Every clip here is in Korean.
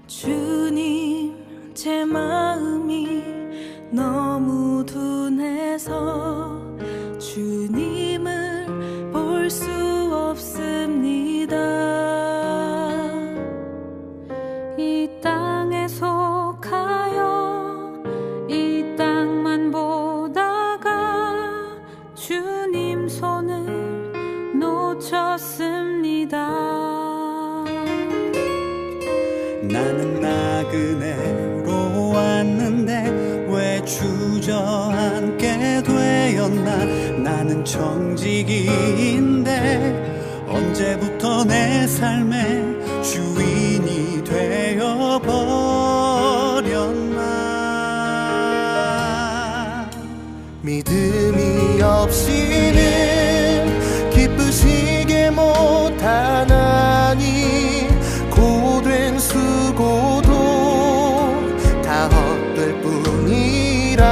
주님, 제 마음이 너무 둔해서 주님을 볼 수 없습니다. 이 땅에 속하여 이 땅만 보다가 주님 손을 놓쳤습니다. 나는 나그네로 왔는데 왜 주저앉게 되었나. 나는 청지기인데 언제부터 내 삶의 주인이 되어버렸나. 믿음이 없이는 기쁘시게 못하나니 고된 수고도 다 헛될 뿐이라.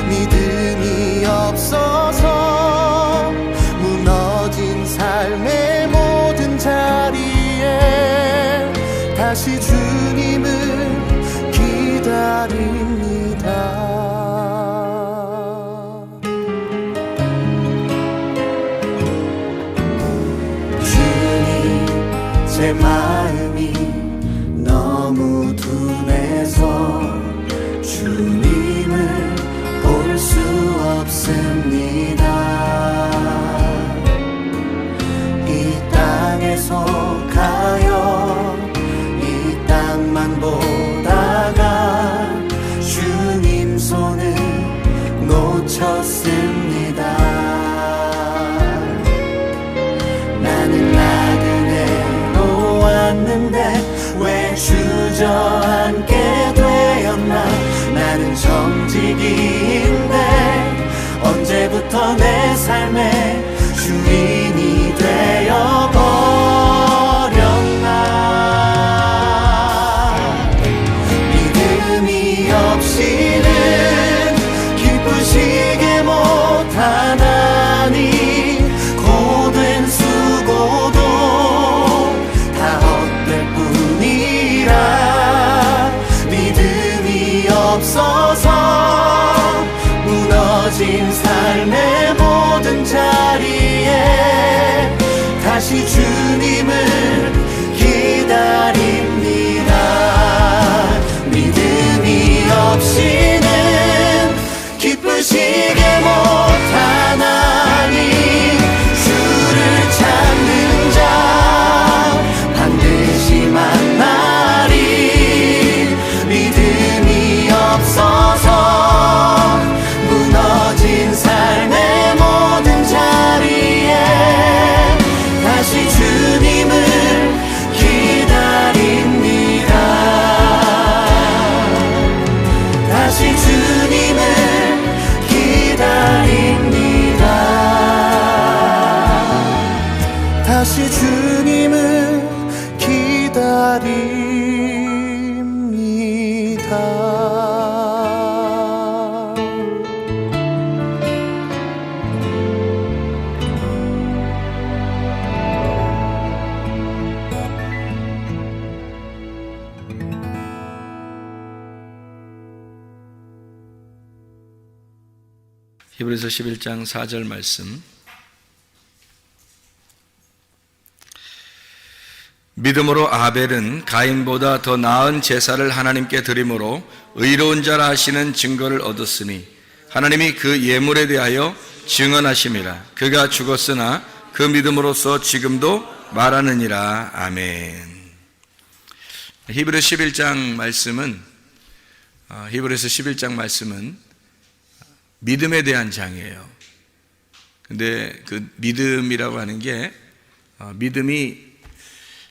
믿음이 없어서 무너진 삶의 모든 자리에 다시 주님을 기다립니다. 제 마음이 너무 둔해서 주님을 볼 수 없습니다. 이 땅에 속하여 이 땅만 보다가 주님 손을 놓쳤습니다. 나는 왔는데 왜 주저앉게 되었나. 나는 청지기인데 언제부터 내 삶의 주인이 되어버렸나. 믿음이 없이는 기쁘시게 못하나니 고된 수고도 믿음이 없어서 무너진 삶의 모든 자리에 다시 주님을 기다립니다. 믿음이 없이는 기쁘시게 못하나니 주를 찾는 자 반드시 만나리. 믿음이 없어서 무너진 삶의 모든 자리에 다시 주님을 기다립니다. 다시 주님을 기다립니다. 다시 주님을 기다립니다. 히브리서 11장 4절 말씀. 믿음으로 아벨은 가인보다 더 나은 제사를 하나님께 드림으로 의로운 자라 하시는 증거를 얻었으니 하나님이 그 예물에 대하여 증언하심이라. 그가 죽었으나 그 믿음으로써 지금도 말하느니라. 아멘. 히브리서 11장 말씀은 믿음에 대한 장이에요. 근데 그 믿음이라고 하는 게 믿음이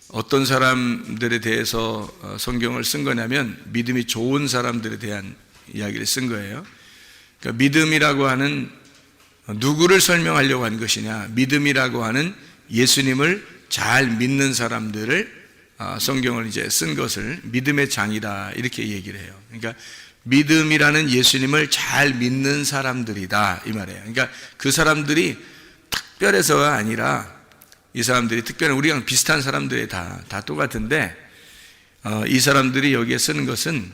어떤 사람들에 대해서 성경을 쓴 거냐면 믿음이 좋은 사람들에 대한 이야기를 쓴 거예요. 그러니까 믿음이라고 하는 누구를 설명하려고 한 것이냐? 믿음이라고 하는 예수님을 잘 믿는 사람들을 성경을 이제 쓴 것을 믿음의 장이다 이렇게 얘기를 해요. 그러니까 믿음이라는 예수님을 잘 믿는 사람들이다 이 말이에요. 그러니까 그 사람들이 특별해서가 아니라 이 사람들이 특별한 우리랑 비슷한 사람들이 다 똑같은데 이 사람들이 여기에 쓰는 것은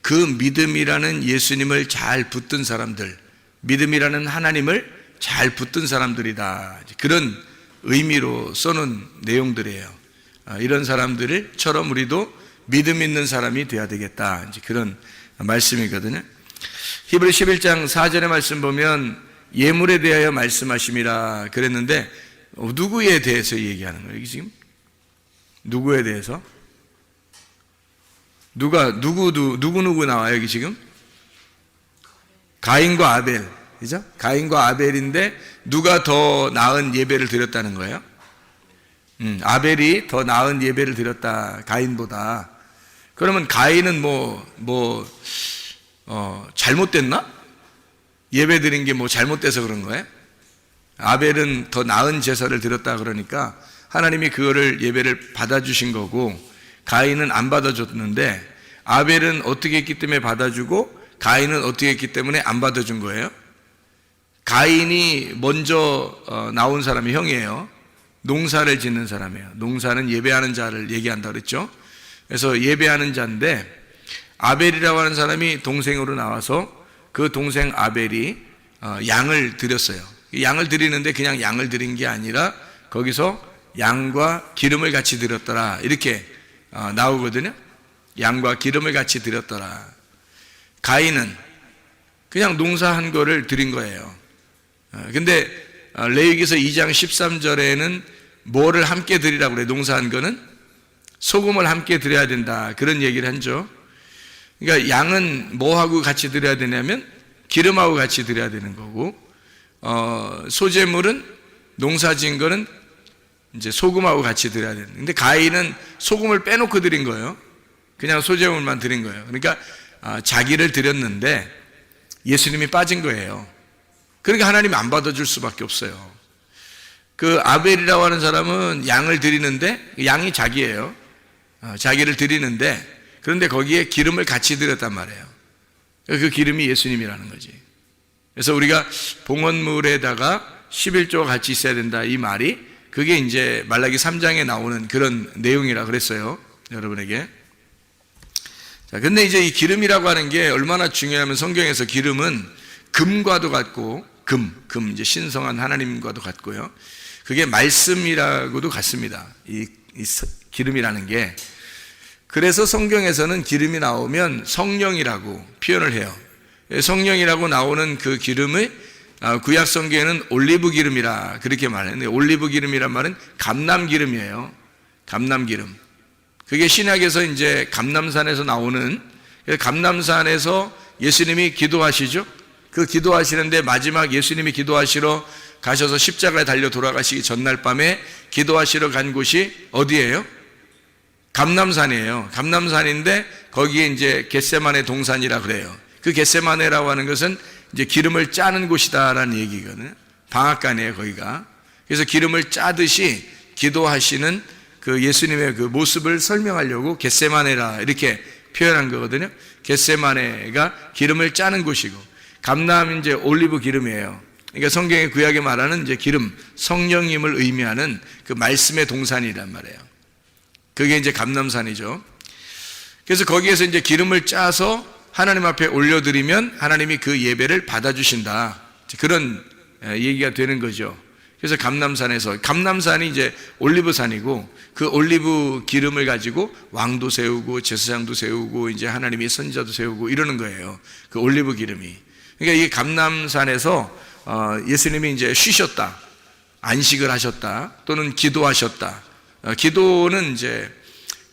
그 믿음이라는 예수님을 잘 붙든 사람들, 믿음이라는 하나님을 잘 붙든 사람들이다. 그런 의미로 써놓은 내용들이에요. 이런 사람들처럼 우리도 믿음 있는 사람이 돼야 되겠다. 이제 그런 말씀이거든요. 히브리 11장 4절의 말씀 보면 예물에 대하여 말씀하심이라 그랬는데 누구에 대해서 얘기하는 거예요? 여기 지금 누구에 대해서? 누구 나와요? 여기 지금 가인과 아벨, 그죠? 가인과 아벨인데 누가 더 나은 예배를 드렸다는 거예요? 아벨이 더 나은 예배를 드렸다 가인보다. 그러면 가인은 잘못됐나? 예배 드린 게 잘못돼서 그런 거예요? 아벨은 더 나은 제사를 드렸다 그러니까 하나님이 그거를 예배를 받아주신 거고 가인은 안 받아줬는데 아벨은 어떻게 했기 때문에 받아주고 가인은 어떻게 했기 때문에 안 받아준 거예요? 가인이 먼저 나온 사람이 형이에요. 농사를 짓는 사람이에요. 농사는 예배하는 자를 얘기한다 그랬죠. 그래서 예배하는 자인데 아벨이라고 하는 사람이 동생으로 나와서 그 동생 아벨이 양을 드렸어요. 양을 드리는데 그냥 양을 드린 게 아니라 거기서 양과 기름을 같이 드렸더라 이렇게 나오거든요. 양과 기름을 같이 드렸더라. 가인은 그냥 농사한 거를 드린 거예요. 근데 레위기서 2장 13절에는 뭐를 함께 드리라고 그래요? 농사한 거는 소금을 함께 드려야 된다 그런 얘기를 하죠. 그러니까 양은 뭐하고 같이 드려야 되냐면 기름하고 같이 드려야 되는 거고 소재물은 농사진 거는 이제 소금하고 같이 드려야 되는. 근데 가인은 소금을 빼놓고 드린 거예요. 그냥 소재물만 드린 거예요. 그러니까 자기를 드렸는데 예수님이 빠진 거예요. 그러니까 하나님이 안 받아줄 수밖에 없어요. 그 아벨이라고 하는 사람은 양을 드리는데 양이 자기예요. 자기를 드리는데 그런데 거기에 기름을 같이 드렸단 말이에요. 그 기름이 예수님이라는 거지. 그래서 우리가 봉헌물에다가 11조가 같이 있어야 된다 이 말이 그게 이제 말라기 3장에 나오는 그런 내용이라 그랬어요. 여러분에게. 자, 근데 이제 이 기름이라고 하는 게 얼마나 중요하면 성경에서 기름은 금과도 같고 금 이제 신성한 하나님과도 같고요. 그게 말씀이라고도 같습니다. 이 기름이라는 게. 그래서 성경에서는 기름이 나오면 성령이라고 표현을 해요. 성령이라고 나오는 그 기름을 구약 성경에는 올리브 기름이라 그렇게 말하는데 올리브 기름이란 말은 감람기름이에요. 감람기름. 그게 신약에서 이제 감람산에서 나오는 감람산에서 예수님이 기도하시죠. 그 기도하시는데 마지막 예수님이 기도하시러 가셔서 십자가에 달려 돌아가시기 전날 밤에 기도하시러 간 곳이 어디예요? 감람산이에요. 감람산인데 거기에 이제 겟세마네 동산이라 그래요. 그 겟세마네라고 하는 것은 이제 기름을 짜는 곳이다라는 얘기거든요. 방앗간이에요, 거기가. 그래서 기름을 짜듯이 기도하시는 그 예수님의 그 모습을 설명하려고 겟세마네라 이렇게 표현한 거거든요. 겟세마네가 기름을 짜는 곳이고 감람 이제 올리브 기름이에요. 그러니까 성경의 구약에 말하는 이제 기름, 성령님을 의미하는 그 말씀의 동산이란 말이에요. 그게 이제 감람산이죠. 그래서 거기에서 이제 기름을 짜서 하나님 앞에 올려드리면 하나님이 그 예배를 받아주신다. 그런 얘기가 되는 거죠. 그래서 감람산이 이제 올리브산이고 그 올리브 기름을 가지고 왕도 세우고 제사장도 세우고 이제 하나님이 선지자도 세우고 이러는 거예요. 그 올리브 기름이. 그러니까 이 감람산에서 예수님이 이제 쉬셨다, 안식을 하셨다, 또는 기도하셨다. 기도는 이제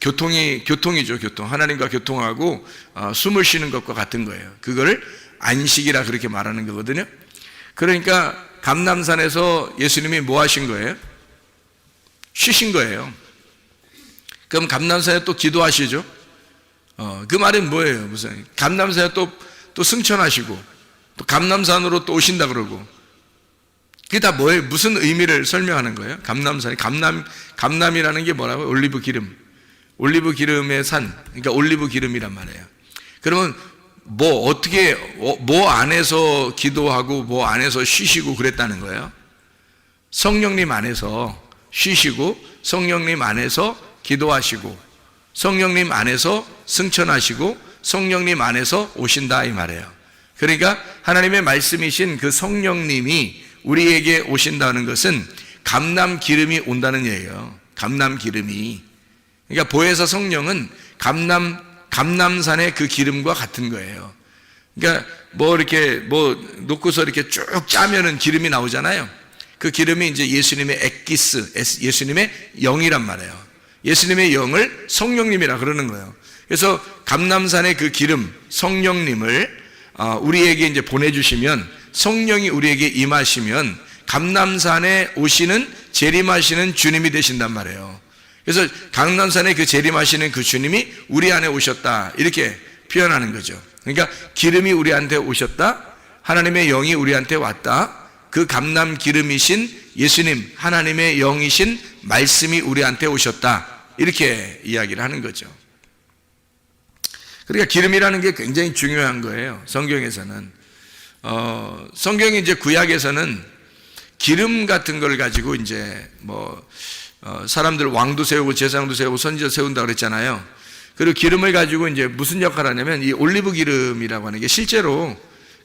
교통이죠, 교통. 하나님과 교통하고 숨을 쉬는 것과 같은 거예요. 그거를 안식이라 그렇게 말하는 거거든요. 그러니까 감람산에서 예수님이 뭐 하신 거예요? 쉬신 거예요. 그럼 감람산에 또 기도하시죠? 그 말은 뭐예요? 무슨 감람산에 또 승천하시고 또 감람산으로 또 오신다 그러고 그게 다 뭐예요? 무슨 의미를 설명하는 거예요? 감남산이 감남이라는 게 뭐라고요? 올리브 기름. 올리브 기름의 산. 그러니까 올리브 기름이란 말이에요. 그러면 뭐 안에서 기도하고 뭐 안에서 쉬시고 그랬다는 거예요? 성령님 안에서 쉬시고 성령님 안에서 기도하시고 성령님 안에서 승천하시고 성령님 안에서 오신다 이 말이에요. 그러니까 하나님의 말씀이신 그 성령님이 우리에게 오신다는 것은 감람 기름이 온다는 얘기예요. 감람 기름이. 그러니까 보혜사 성령은 감람산의 그 기름과 같은 거예요. 그러니까 이렇게 놓고서 이렇게 쭉 짜면은 기름이 나오잖아요. 그 기름이 이제 예수님의 엑기스, 예수님의 영이란 말이에요. 예수님의 영을 성령님이라 그러는 거예요. 그래서 감람산의 그 기름, 성령님을 우리에게 이제 보내주시면, 성령이 우리에게 임하시면 감람산에 오시는 재림하시는 주님이 되신단 말이에요. 그래서 감람산에 그 재림하시는 그 주님이 우리 안에 오셨다 이렇게 표현하는 거죠. 그러니까 기름이 우리한테 오셨다, 하나님의 영이 우리한테 왔다, 그 감람 기름이신 예수님, 하나님의 영이신 말씀이 우리한테 오셨다 이렇게 이야기를 하는 거죠. 그러니까 기름이라는 게 굉장히 중요한 거예요. 성경에서는 성경이 이제 구약에서는 기름 같은 걸 가지고 이제 사람들 왕도 세우고 제사장도 세우고 선지자 세운다 그랬잖아요. 그리고 기름을 가지고 이제 무슨 역할을 하냐면 이 올리브 기름이라고 하는 게 실제로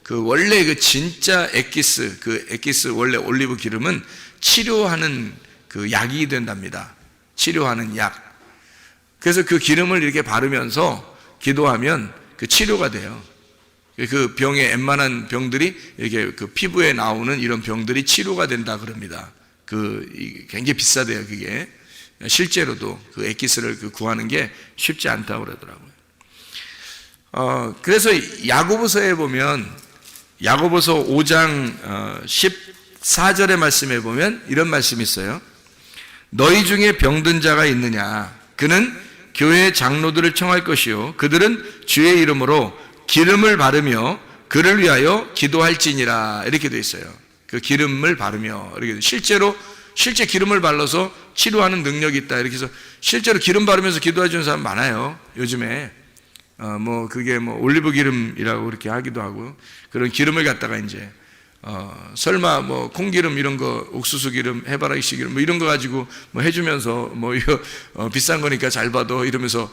그 원래 그 진짜 엑기스 원래 올리브 기름은 치료하는 그 약이 된답니다. 치료하는 약. 그래서 그 기름을 이렇게 바르면서 기도하면 그 치료가 돼요. 그 병에 웬만한 병들이 이렇게 그 피부에 나오는 이런 병들이 치료가 된다 그럽니다. 굉장히 비싸대요, 그게. 실제로도 그 엑기스를 구하는 게 쉽지 않다고 그러더라고요. 그래서 야고보서에 보면, 야고보서 5장 14절의 말씀에 보면 이런 말씀이 있어요. 너희 중에 병든 자가 있느냐? 그는 교회 장로들을 청할 것이요, 그들은 주의 이름으로 기름을 바르며 그를 위하여 기도할지니라. 이렇게 되어 있어요. 그 기름을 바르며, 이렇게 실제 기름을 발라서 치료하는 능력이 있다 이렇게 해서 실제로 기름 바르면서 기도해 주는 사람 많아요, 요즘에. 그게 올리브 기름이라고 그렇게 하기도 하고, 그런 기름을 갖다가 이제 설마 콩기름 이런 거, 옥수수 기름, 해바라기 기름 이런 거 가지고 해주면서 이거 비싼 거니까 잘 받아 이러면서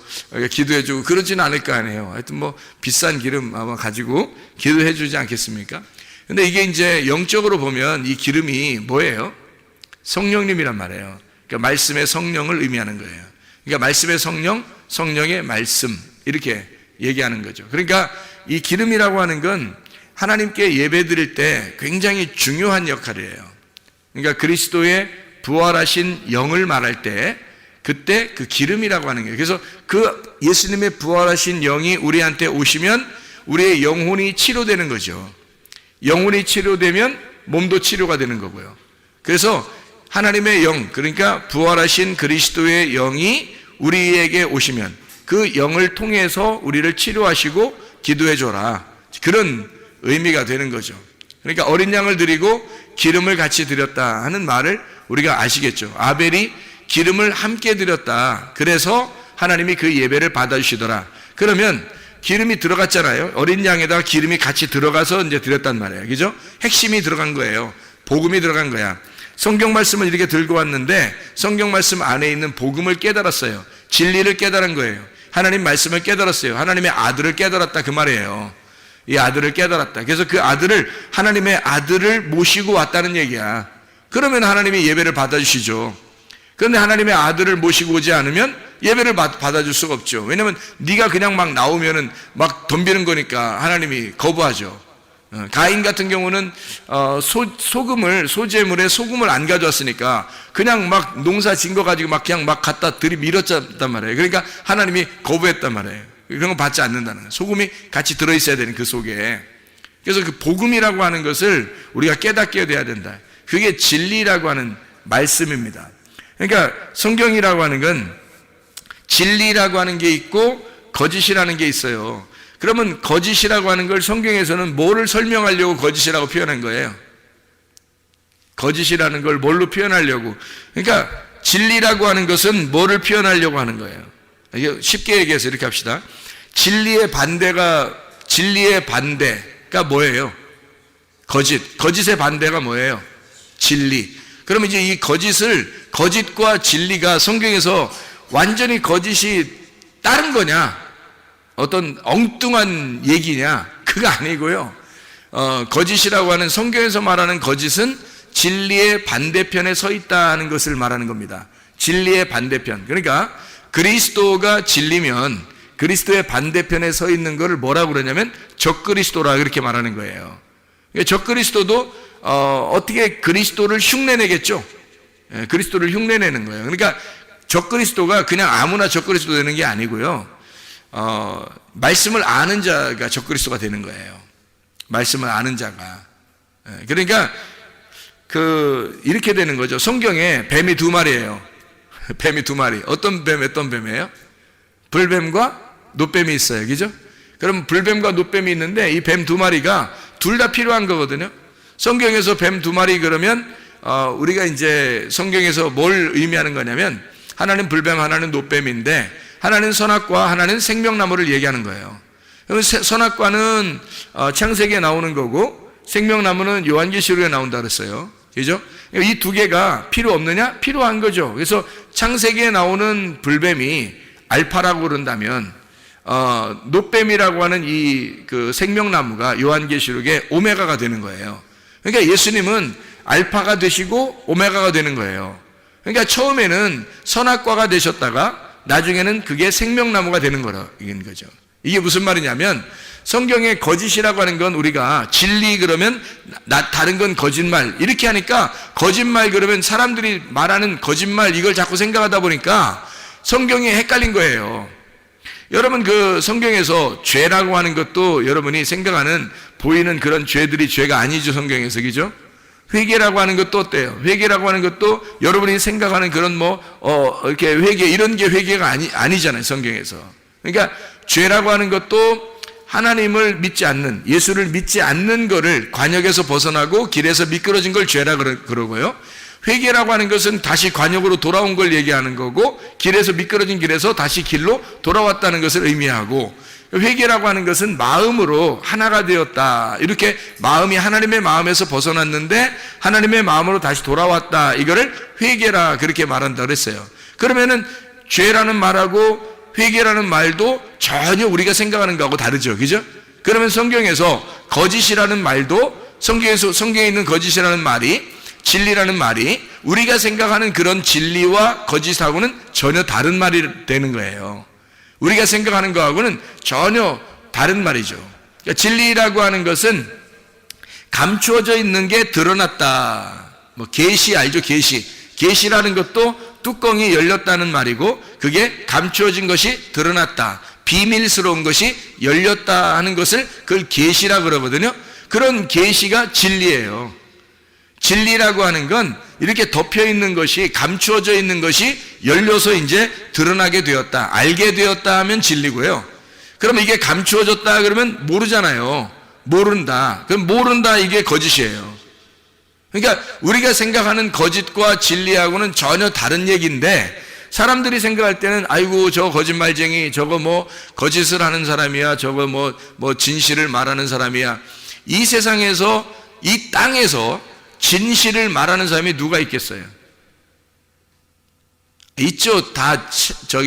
기도해주고 그러지는 않을 거 아니에요. 하여튼 비싼 기름 아마 가지고 기도해주지 않겠습니까? 근데 이게 이제 영적으로 보면 이 기름이 뭐예요? 성령님이란 말이에요. 그러니까 말씀의 성령을 의미하는 거예요. 그러니까 말씀의 성령, 성령의 말씀 이렇게 얘기하는 거죠. 그러니까 이 기름이라고 하는 건 하나님께 예배 드릴 때 굉장히 중요한 역할이에요. 그러니까 그리스도의 부활하신 영을 말할 때 그때 그 기름이라고 하는 거예요. 그래서 그 예수님의 부활하신 영이 우리한테 오시면 우리의 영혼이 치료되는 거죠. 영혼이 치료되면 몸도 치료가 되는 거고요. 그래서 하나님의 영, 그러니까 부활하신 그리스도의 영이 우리에게 오시면 그 영을 통해서 우리를 치료하시고 기도해 줘라, 그런 의미가 되는 거죠. 그러니까 어린 양을 드리고 기름을 같이 드렸다 하는 말을 우리가 아시겠죠. 아벨이 기름을 함께 드렸다, 그래서 하나님이 그 예배를 받아주시더라. 그러면 기름이 들어갔잖아요. 어린 양에다가 기름이 같이 들어가서 이제 드렸단 말이에요. 그죠? 핵심이 들어간 거예요. 복음이 들어간 거야. 성경 말씀을 이렇게 들고 왔는데 성경 말씀 안에 있는 복음을 깨달았어요. 진리를 깨달은 거예요. 하나님 말씀을 깨달았어요. 하나님의 아들을 깨달았다 그 말이에요. 이 아들을 깨달았다. 그래서 그 아들을, 하나님의 아들을 모시고 왔다는 얘기야. 그러면 하나님이 예배를 받아주시죠. 그런데 하나님의 아들을 모시고 오지 않으면 예배를 받아줄 수가 없죠. 왜냐면 네가 그냥 막 나오면은 막 덤비는 거니까 하나님이 거부하죠. 가인 같은 경우는 소재물에 소금을 안 가져왔으니까 그냥 막 농사 진 거 가지고 막 그냥 막 갖다 들이밀었단 말이에요. 그러니까 하나님이 거부했단 말이에요. 그런 거 받지 않는다는 거예요. 소금이 같이 들어있어야 되는 그 속에. 그래서 그 복음이라고 하는 것을 우리가 깨닫게 돼야 된다. 그게 진리라고 하는 말씀입니다. 그러니까 성경이라고 하는 건 진리라고 하는 게 있고 거짓이라는 게 있어요. 그러면 거짓이라고 하는 걸 성경에서는 뭐를 설명하려고 거짓이라고 표현한 거예요? 거짓이라는 걸 뭘로 표현하려고? 그러니까 진리라고 하는 것은 뭐를 표현하려고 하는 거예요? 이게 쉽게 얘기해서 이렇게 합시다. 진리의 반대가 뭐예요? 거짓의 반대가 뭐예요? 진리. 그러면 이제 이 거짓과 진리가 성경에서 완전히 거짓이 다른 거냐? 어떤 엉뚱한 얘기냐? 그거 아니고요. 거짓이라고 하는, 성경에서 말하는 거짓은 진리의 반대편에 서 있다는 것을 말하는 겁니다. 진리의 반대편. 그러니까 그리스도가 진리면 그리스도의 반대편에 서 있는 것을 뭐라고 그러냐면 적그리스도라 그렇게 말하는 거예요. 적그리스도도 어떻게 그리스도를 흉내내겠죠? 그리스도를 흉내내는 거예요. 그러니까 적그리스도가 그냥 아무나 적그리스도 되는 게 아니고요. 말씀을 아는 자가 적그리스도가 되는 거예요. 말씀을 아는 자가. 그러니까 이렇게 되는 거죠. 성경에 뱀이 두 마리예요. 뱀이 두 마리. 어떤 뱀이에요? 불뱀과 노뱀이 있어요. 그죠? 그럼 불뱀과 노뱀이 있는데 이 뱀 두 마리가 둘 다 필요한 거거든요. 성경에서 뱀 두 마리 그러면 우리가 이제 성경에서 뭘 의미하는 거냐면 하나는 불뱀, 하나는 노뱀인데 하나는 선악과, 하나는 생명나무를 얘기하는 거예요. 선악과는 창세기에 나오는 거고 생명나무는 요한계시록에 나온다 그랬어요. 그죠? 이 두 개가 필요 없느냐? 필요한 거죠. 그래서 창세기에 나오는 불뱀이 알파라고 그런다면 노뱀이라고 하는 그 생명나무가 요한계시록에 오메가가 되는 거예요. 그러니까 예수님은 알파가 되시고 오메가가 되는 거예요. 그러니까 처음에는 선악과가 되셨다가 나중에는 그게 생명나무가 되는 거죠. 이게 무슨 말이냐면 성경에 거짓이라고 하는 건 우리가 진리 그러면 다른 건 거짓말 이렇게 하니까 거짓말 그러면 사람들이 말하는 거짓말 이걸 자꾸 생각하다 보니까 성경이 헷갈린 거예요. 여러분 그 성경에서 죄라고 하는 것도 여러분이 생각하는 보이는 그런 죄들이 죄가 아니죠. 성경에서. 그죠? 회개라고 하는 것도 어때요? 회개라고 하는 것도 여러분이 생각하는 그런 이렇게 회개 이런 게 회개가 아니잖아요. 성경에서. 그러니까 죄라고 하는 것도 하나님을 믿지 않는, 예수를 믿지 않는 거를 관역에서 벗어나고 길에서 미끄러진 걸 죄라 그러고요. 회개라고 하는 것은 다시 관역으로 돌아온 걸 얘기하는 거고 길에서 미끄러진 길에서 다시 길로 돌아왔다는 것을 의미하고 회개라고 하는 것은 마음으로 하나가 되었다. 이렇게 마음이 하나님의 마음에서 벗어났는데 하나님의 마음으로 다시 돌아왔다. 이거를 회개라 그렇게 말한다 그랬어요. 그러면은 죄라는 말하고 회개라는 말도 전혀 우리가 생각하는 거하고 다르죠. 그죠? 그러면 성경에서 거짓이라는 말도 성경에 있는 거짓이라는 말이 진리라는 말이 우리가 생각하는 그런 진리와 거짓하고는 전혀 다른 말이 되는 거예요. 우리가 생각하는 거하고는 전혀 다른 말이죠. 그러니까 진리라고 하는 것은 감추어져 있는 게 드러났다. 계시 알죠? 계시라는 것도 뚜껑이 열렸다는 말이고 그게 감추어진 것이 드러났다. 비밀스러운 것이 열렸다 하는 것을 그걸 계시라 그러거든요. 그런 계시가 진리예요. 진리라고 하는 건 이렇게 덮여 있는 것이 감추어져 있는 것이 열려서 이제 드러나게 되었다. 알게 되었다 하면 진리고요. 그럼 이게 감추어졌다 그러면 모르잖아요. 모른다. 그럼 모른다 이게 거짓이에요. 그러니까 우리가 생각하는 거짓과 진리하고는 전혀 다른 얘기인데 사람들이 생각할 때는 아이고 저 거짓말쟁이 저거 거짓을 하는 사람이야 저거 진실을 말하는 사람이야. 이 세상에서 이 땅에서 진실을 말하는 사람이 누가 있겠어요? 있죠. 다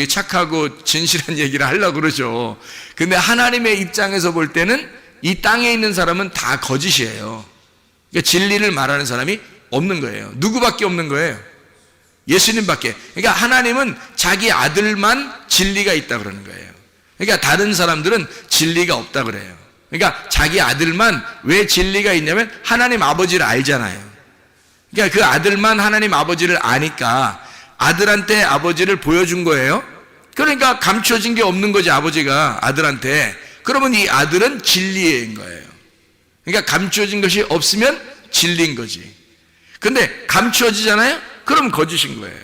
착하고 진실한 얘기를 하려고 그러죠. 근데 하나님의 입장에서 볼 때는 이 땅에 있는 사람은 다 거짓이에요. 그러니까 진리를 말하는 사람이 없는 거예요. 누구밖에 없는 거예요? 예수님밖에. 그러니까 하나님은 자기 아들만 진리가 있다 그러는 거예요. 그러니까 다른 사람들은 진리가 없다 그래요. 그러니까 자기 아들만 왜 진리가 있냐면 하나님 아버지를 알잖아요. 그러니까 그 아들만 하나님 아버지를 아니까 아들한테 아버지를 보여준 거예요. 그러니까 감춰진 게 없는 거지 아버지가 아들한테. 그러면 이 아들은 진리인 거예요. 그러니까 감추어진 것이 없으면 진리인 거지. 근데 감추어지잖아요? 그러면 거짓인 거예요.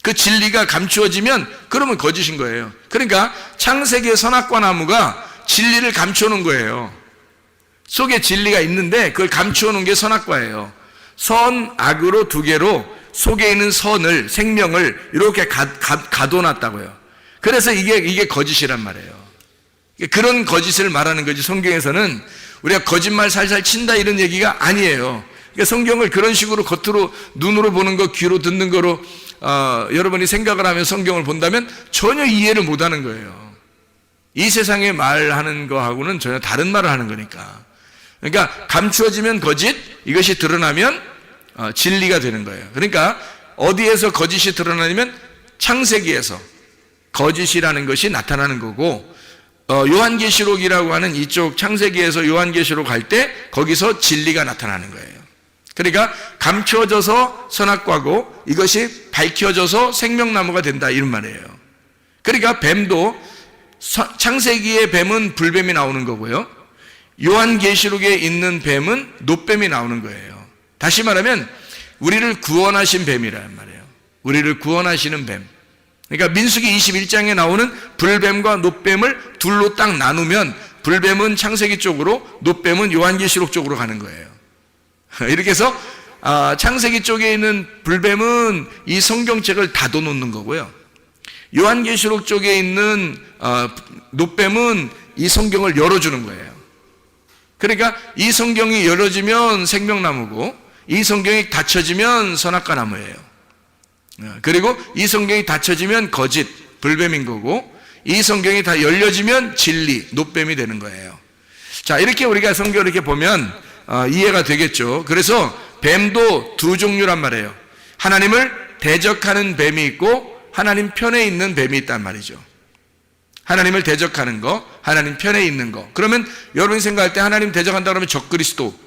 그 진리가 감추어지면 그러면 거짓인 거예요. 그러니까 창세기의 선악과 나무가 진리를 감추어 놓은 거예요. 속에 진리가 있는데 그걸 감추어 놓은 게 선악과예요. 선, 악으로 두 개로 속에 있는 선을, 생명을 이렇게 가둬놨다고요. 그래서 이게 거짓이란 말이에요. 그런 거짓을 말하는 거지. 성경에서는 우리가 거짓말 살살 친다 이런 얘기가 아니에요. 그러니까 성경을 그런 식으로 겉으로 눈으로 보는 거, 귀로 듣는 거로 여러분이 생각을 하면 성경을 본다면 전혀 이해를 못하는 거예요. 이 세상에 말하는 거하고는 전혀 다른 말을 하는 거니까. 그러니까 감추어지면 거짓, 이것이 드러나면 진리가 되는 거예요. 그러니까 어디에서 거짓이 드러나냐면 창세기에서 거짓이라는 것이 나타나는 거고, 요한계시록이라고 하는 이쪽 창세기에서 요한계시록 갈 때 거기서 진리가 나타나는 거예요. 그러니까 감추어져서 선악과고 이것이 밝혀져서 생명나무가 된다 이런 말이에요. 그러니까 뱀도 창세기의 뱀은 불뱀이 나오는 거고요, 요한계시록에 있는 뱀은 놋뱀이 나오는 거예요. 다시 말하면 우리를 구원하신 뱀이란 말이에요. 우리를 구원하시는 뱀. 그러니까 민수기 21장에 나오는 불뱀과 놋뱀을 둘로 딱 나누면 불뱀은 창세기 쪽으로, 놋뱀은 요한계시록 쪽으로 가는 거예요. 이렇게 해서 창세기 쪽에 있는 불뱀은 이 성경책을 닫아놓는 거고요, 요한계시록 쪽에 있는 놋뱀은 이 성경을 열어주는 거예요. 그러니까 이 성경이 열어지면 생명나무고 이 성경이 닫혀지면 선악과 나무예요. 그리고 이 성경이 닫혀지면 거짓, 불뱀인 거고, 이 성경이 다 열려지면 진리, 놋뱀이 되는 거예요. 자, 이렇게 우리가 성경을 이렇게 보면 이해가 되겠죠. 그래서 뱀도 두 종류란 말이에요. 하나님을 대적하는 뱀이 있고 하나님 편에 있는 뱀이 있단 말이죠. 하나님을 대적하는 거, 하나님 편에 있는 거. 그러면 여러분이 생각할 때 하나님 대적한다 그러면 적그리스도,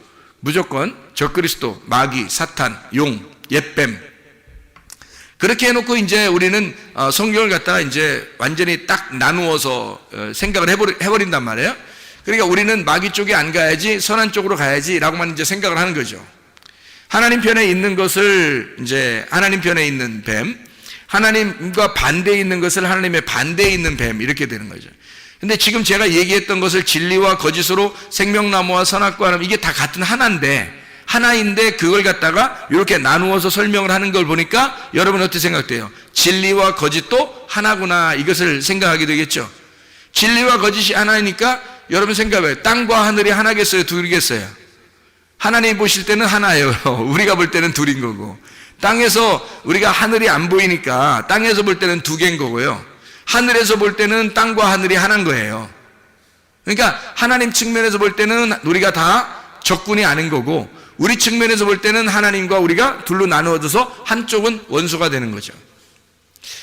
무조건 적그리스도, 마귀, 사탄, 용, 옛뱀. 그렇게 해놓고 이제 우리는 성경을 갖다가 이제 완전히 딱 나누어서 생각을 해버린단 말이에요. 그러니까 우리는 마귀 쪽에 안 가야지, 선한 쪽으로 가야지 라고만 이제 생각을 하는 거죠. 하나님 편에 있는 것을 이제 하나님 편에 있는 뱀, 하나님과 반대에 있는 것을 하나님의 반대에 있는 뱀, 이렇게 되는 거죠. 근데 지금 제가 얘기했던 것을 진리와 거짓으로 생명나무와 선악과 이게 다 같은 하나인데 그걸 갖다가 이렇게 나누어서 설명을 하는 걸 보니까 여러분 어떻게 생각돼요? 진리와 거짓도 하나구나, 이것을 생각하게 되겠죠. 진리와 거짓이 하나이니까 여러분 생각해봐요. 땅과 하늘이 하나겠어요? 둘이겠어요? 하나님 보실 때는 하나예요. 우리가 볼 때는 둘인 거고, 땅에서 우리가 하늘이 안 보이니까 땅에서 볼 때는 두 개인 거고요, 하늘에서 볼 때는 땅과 하늘이 하나인 거예요. 그러니까 하나님 측면에서 볼 때는 우리가 다 적군이 아닌 거고, 우리 측면에서 볼 때는 하나님과 우리가 둘로 나누어져서 한쪽은 원수가 되는 거죠.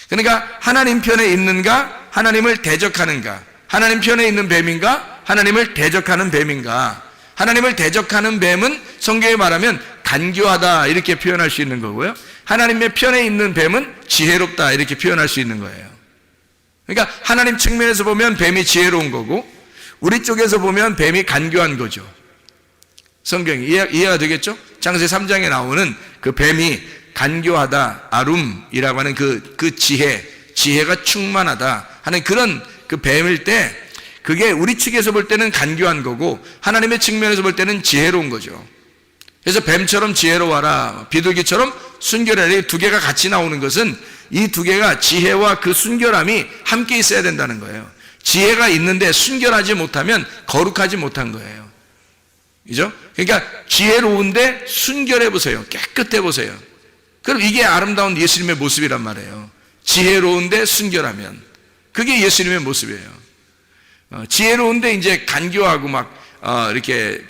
그러니까 하나님 편에 있는가, 하나님을 대적하는가, 하나님 편에 있는 뱀인가, 하나님을 대적하는 뱀인가. 하나님을 대적하는 뱀은 성경에 말하면 간교하다 이렇게 표현할 수 있는 거고요, 하나님의 편에 있는 뱀은 지혜롭다 이렇게 표현할 수 있는 거예요. 그러니까 하나님 측면에서 보면 뱀이 지혜로운 거고, 우리 쪽에서 보면 뱀이 간교한 거죠. 성경이 이해가 되겠죠? 창세 3장에 나오는 그 뱀이 간교하다, 아룸이라고 하는 그 지혜가 충만하다 하는 그런 그 뱀일 때, 그게 우리 측에서 볼 때는 간교한 거고 하나님의 측면에서 볼 때는 지혜로운 거죠. 그래서 뱀처럼 지혜로워라, 비둘기처럼 순결하라, 이 두 개가 같이 나오는 것은 이 두 개가 지혜와 그 순결함이 함께 있어야 된다는 거예요. 지혜가 있는데 순결하지 못하면 거룩하지 못한 거예요. 그죠? 그러니까 지혜로운데 순결해 보세요. 깨끗해 보세요. 그럼 이게 아름다운 예수님의 모습이란 말이에요. 지혜로운데 순결하면 그게 예수님의 모습이에요. 지혜로운데 이제 간교하고 막 이렇게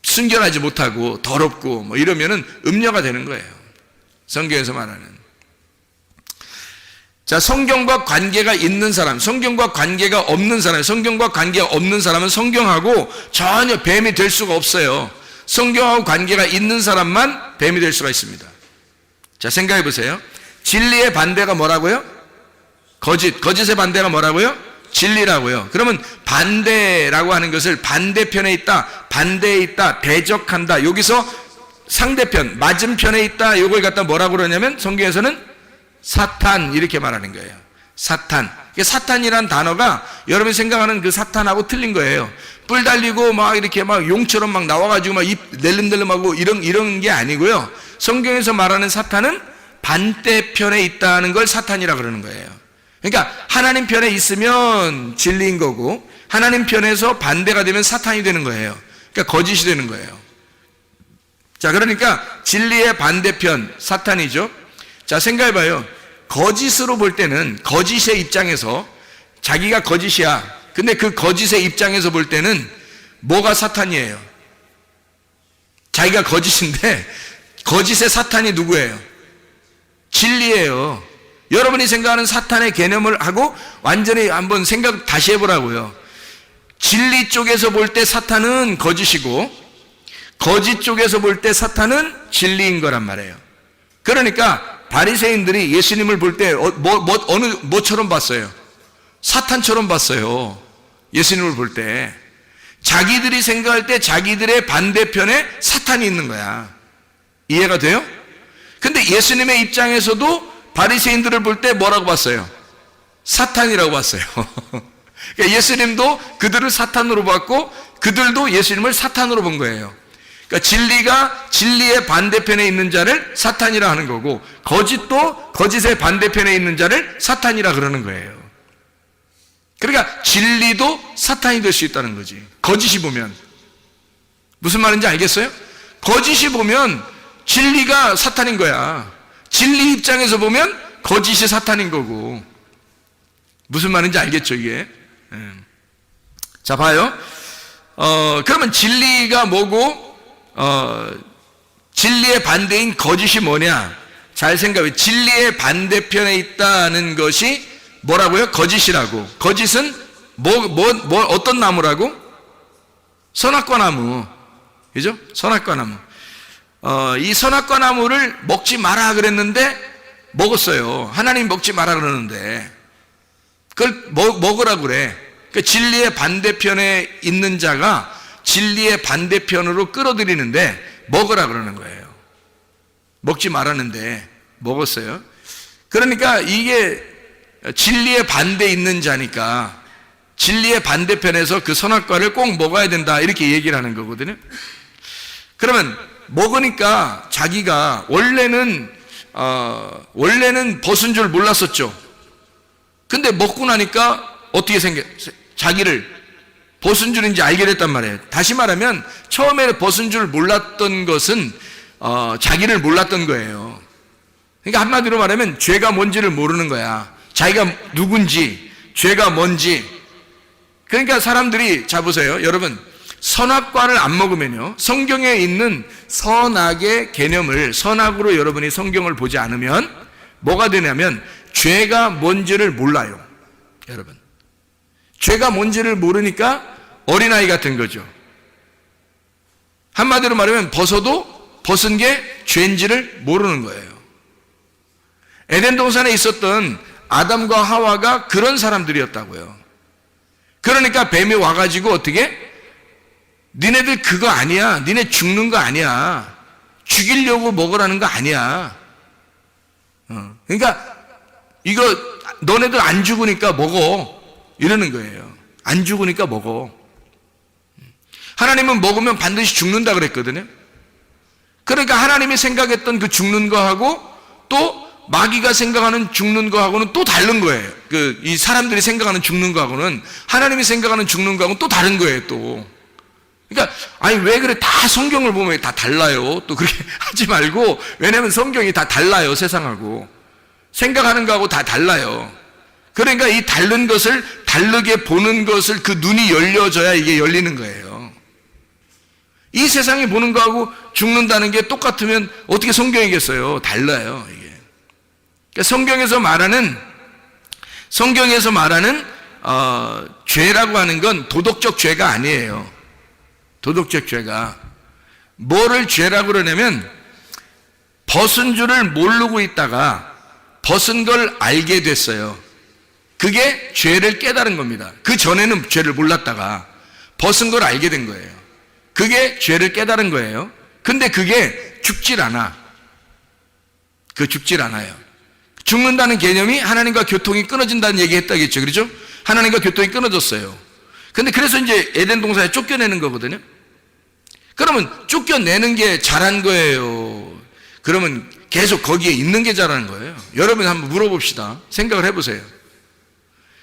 순결하지 못하고 더럽고 뭐 이러면은 음녀가 되는 거예요. 성경에서 말하는. 자, 성경과 관계가 있는 사람, 성경과 관계가 없는 사람, 성경과 관계가 없는 사람은 성경하고 전혀 뱀이 될 수가 없어요. 성경하고 관계가 있는 사람만 뱀이 될 수가 있습니다. 자, 생각해 보세요. 진리의 반대가 뭐라고요? 거짓의 반대가 뭐라고요? 진리라고요. 그러면 반대라고 하는 것을 반대편에 있다, 반대에 있다, 대적한다, 여기서 상대편, 맞은편에 있다, 이걸 갖다 뭐라고 그러냐면 성경에서는 사탄 이렇게 말하는 거예요. 사탄. 사탄이란 단어가 여러분이 생각하는 그 사탄하고 틀린 거예요. 뿔 달리고 막 이렇게 막 용처럼 막 나와가지고 막 입 낼름낼름하고 이런 게 아니고요. 성경에서 말하는 사탄은 반대편에 있다는 걸 사탄이라 그러는 거예요. 그러니까 하나님 편에 있으면 진리인 거고 하나님 편에서 반대가 되면 사탄이 되는 거예요. 그러니까 거짓이 되는 거예요. 자, 그러니까 진리의 반대편 사탄이죠. 자, 생각해봐요. 거짓으로 볼 때는 거짓의 입장에서 자기가 거짓이야. 근데 그 거짓의 입장에서 볼 때는 뭐가 사탄이에요? 자기가 거짓인데 거짓의 사탄이 누구예요? 진리예요. 여러분이 생각하는 사탄의 개념을 하고 완전히 한번 생각 다시 해보라고요. 진리 쪽에서 볼 때 사탄은 거짓이고 거짓 쪽에서 볼 때 사탄은 진리인 거란 말이에요. 그러니까 바리새인들이 예수님을 볼 때 뭐처럼 봤어요? 사탄처럼 봤어요. 예수님을 볼 때 자기들이 생각할 때 자기들의 반대편에 사탄이 있는 거야. 이해가 돼요? 근데 예수님의 입장에서도 바리새인들을 볼 때 뭐라고 봤어요? 사탄이라고 봤어요. 그러니까 예수님도 그들을 사탄으로 봤고 그들도 예수님을 사탄으로 본 거예요. 그러니까 진리가 진리의 반대편에 있는 자를 사탄이라 하는 거고 거짓도 거짓의 반대편에 있는 자를 사탄이라 그러는 거예요. 그러니까 진리도 사탄이 될 수 있다는 거지. 거짓이 보면 무슨 말인지 알겠어요? 거짓이 보면 진리가 사탄인 거야. 진리 입장에서 보면 거짓이 사탄인 거고. 무슨 말인지 알겠죠, 이게? 자, 봐요. 그러면 진리가 뭐고, 진리의 반대인 거짓이 뭐냐? 잘 생각해. 진리의 반대편에 있다는 것이 뭐라고요? 거짓이라고. 거짓은 어떤 나무라고? 선악과 나무. 그죠? 선악과 나무. 이 선악과 나무를 먹지 마라 그랬는데 먹었어요. 하나님 먹지 마라 그러는데 그걸 먹으라고 그래. 그러니까 진리의 반대편에 있는 자가 진리의 반대편으로 끌어들이는데 먹으라 그러는 거예요. 먹지 말았는데 먹었어요. 그러니까 이게 진리의 반대에 있는 자니까 진리의 반대편에서 그 선악과를 꼭 먹어야 된다 이렇게 얘기를 하는 거거든요. 그러면 먹으니까 자기가 원래는 벗은 줄 몰랐었죠. 근데 먹고 나니까 어떻게 자기를 벗은 줄인지 알게 됐단 말이에요. 다시 말하면 처음에 벗은 줄 몰랐던 것은 자기를 몰랐던 거예요. 그러니까 한마디로 말하면 죄가 뭔지를 모르는 거야. 자기가 누군지, 죄가 뭔지. 그러니까 사람들이, 자 보세요 여러분, 선악과를 안 먹으면요, 성경에 있는 선악의 개념을, 선악으로 여러분이 성경을 보지 않으면 뭐가 되냐면 죄가 뭔지를 몰라요. 여러분, 죄가 뭔지를 모르니까 어린아이 같은 거죠. 한마디로 말하면 벗은 게 죄인지를 모르는 거예요. 에덴 동산에 있었던 아담과 하와가 그런 사람들이었다고요. 그러니까 뱀이 와가지고 어떻게? 니네들 그거 아니야. 니네 죽는 거 아니야. 죽이려고 먹으라는 거 아니야. 그러니까 이거 너네들 안 죽으니까 먹어. 이러는 거예요. 안 죽으니까 먹어. 하나님은 먹으면 반드시 죽는다 그랬거든요. 그러니까 하나님이 생각했던 그 죽는 거하고 또 마귀가 생각하는 죽는 거하고는 또 다른 거예요. 이 사람들이 생각하는 죽는 거하고는 하나님이 생각하는 죽는 거하고는 또 다른 거예요, 또. 그러니까, 아니, 왜 그래? 다 성경을 보면 다 달라요. 또 그렇게 하지 말고, 왜냐면 성경이 다 달라요, 세상하고. 생각하는 거하고 다 달라요. 그러니까 이 다른 것을, 다르게 보는 것을 그 눈이 열려져야 이게 열리는 거예요. 이 세상이 보는 거하고 죽는다는 게 똑같으면 어떻게 성경이겠어요? 달라요, 이게. 그러니까 성경에서 말하는 죄라고 하는 건 도덕적 죄가 아니에요. 도덕적 죄가 뭐를 죄라고 그러냐면 벗은 줄을 모르고 있다가 벗은 걸 알게 됐어요. 그게 죄를 깨달은 겁니다. 그 전에는 죄를 몰랐다가 벗은 걸 알게 된 거예요. 그게 죄를 깨달은 거예요. 근데 그게 죽질 않아. 죽질 않아요. 죽는다는 개념이 하나님과 교통이 끊어진다는 얘기 했다겠죠. 그렇죠? 하나님과 교통이 끊어졌어요. 근데 그래서 이제 에덴 동산에 쫓겨내는 거거든요. 그러면 쫓겨내는 게 잘한 거예요? 그러면 계속 거기에 있는 게 잘하는 거예요? 여러분 한번 물어봅시다. 생각을 해보세요.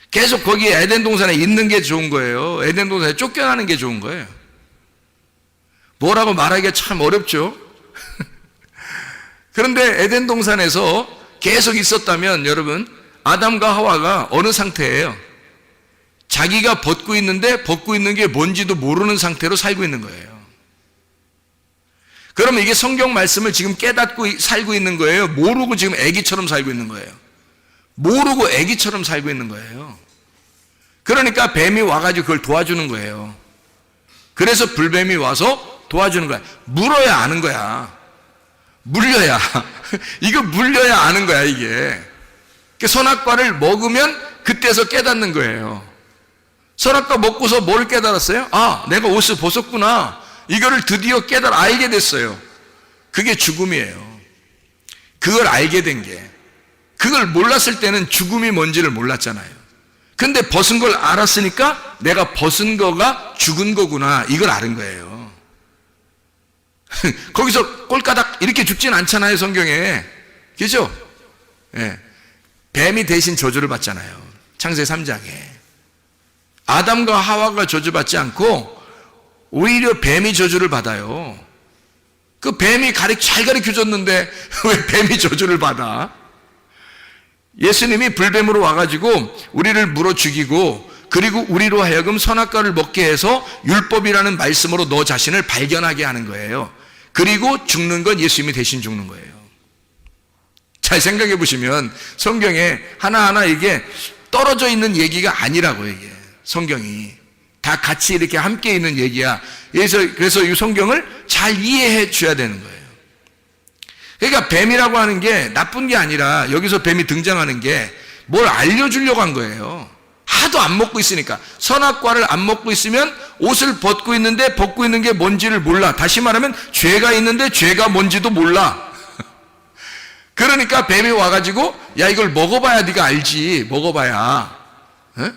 계속 거기에 에덴 동산에 있는 게 좋은 거예요? 에덴 동산에 쫓겨나는 게 좋은 거예요? 뭐라고 말하기가 참 어렵죠? 그런데 에덴 동산에서 계속 있었다면 여러분, 아담과 하와가 어느 상태예요? 자기가 벗고 있는데 벗고 있는 게 뭔지도 모르는 상태로 살고 있는 거예요. 그러면 이게 성경 말씀을 지금 깨닫고 살고 있는 거예요? 모르고 지금 애기처럼 살고 있는 거예요? 모르고 애기처럼 살고 있는 거예요. 그러니까 뱀이 와가지고 그걸 도와주는 거예요. 그래서 불뱀이 와서 도와주는 거야. 물어야 아는 거야. 물려야. 이거 물려야 아는 거야, 이게. 선악과를 먹으면 그때서 깨닫는 거예요. 선악과 먹고서 뭘 깨달았어요? 아, 내가 옷을 벗었구나. 이거를 드디어 알게 됐어요. 그게 죽음이에요. 그걸 알게 된 게. 그걸 몰랐을 때는 죽음이 뭔지를 몰랐잖아요. 근데 벗은 걸 알았으니까 내가 벗은 거가 죽은 거구나. 이걸 아는 거예요. 거기서 꼴까닥 이렇게 죽진 않잖아요, 성경에. 그죠? 예. 뱀이 대신 저주를 받잖아요. 창세기 3장에. 아담과 하와가 저주받지 않고 오히려 뱀이 저주를 받아요. 그 뱀이 잘 가르쳐줬는데 왜 뱀이 저주를 받아? 예수님이 불뱀으로 와가지고 우리를 물어 죽이고, 그리고 우리로 하여금 선악과를 먹게 해서 율법이라는 말씀으로 너 자신을 발견하게 하는 거예요. 그리고 죽는 건 예수님이 대신 죽는 거예요. 잘 생각해 보시면 성경에 하나하나 이게 떨어져 있는 얘기가 아니라고요. 이게 성경이 다 같이 이렇게 함께 있는 얘기야. 그래서 이 성경을 잘 이해해 줘야 되는 거예요. 그러니까 뱀이라고 하는 게 나쁜 게 아니라 여기서 뱀이 등장하는 게 뭘 알려주려고 한 거예요. 하도 안 먹고 있으니까. 선악과를 안 먹고 있으면 옷을 벗고 있는데 벗고 있는 게 뭔지를 몰라. 다시 말하면 죄가 있는데 죄가 뭔지도 몰라. 그러니까 뱀이 와가지고 야, 이걸 먹어봐야 네가 알지. 먹어봐야. 에?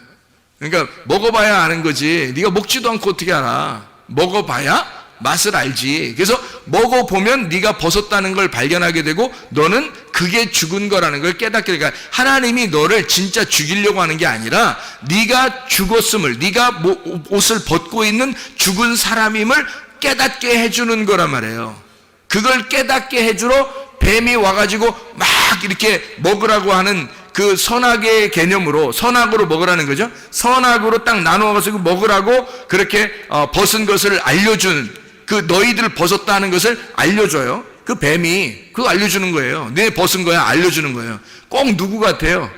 그러니까 먹어봐야 아는 거지. 네가 먹지도 않고 어떻게 알아. 먹어봐야 맛을 알지. 그래서 먹어보면 네가 벗었다는 걸 발견하게 되고 너는 그게 죽은 거라는 걸 깨닫게 되니까 하나님이 너를 진짜 죽이려고 하는 게 아니라 네가 죽었음을, 네가 옷을 벗고 있는 죽은 사람임을 깨닫게 해주는 거란 말이에요. 그걸 깨닫게 해주러 뱀이 와가지고 막 이렇게 먹으라고 하는 그 선악의 개념으로, 선악으로 먹으라는 거죠. 선악으로 딱 나누어가지고 먹으라고 그렇게 벗은 것을 알려준, 그 너희들 벗었다는 것을 알려줘요. 그 뱀이 그거 알려주는 거예요. 네 벗은 거야 알려주는 거예요. 꼭 누구 같아요?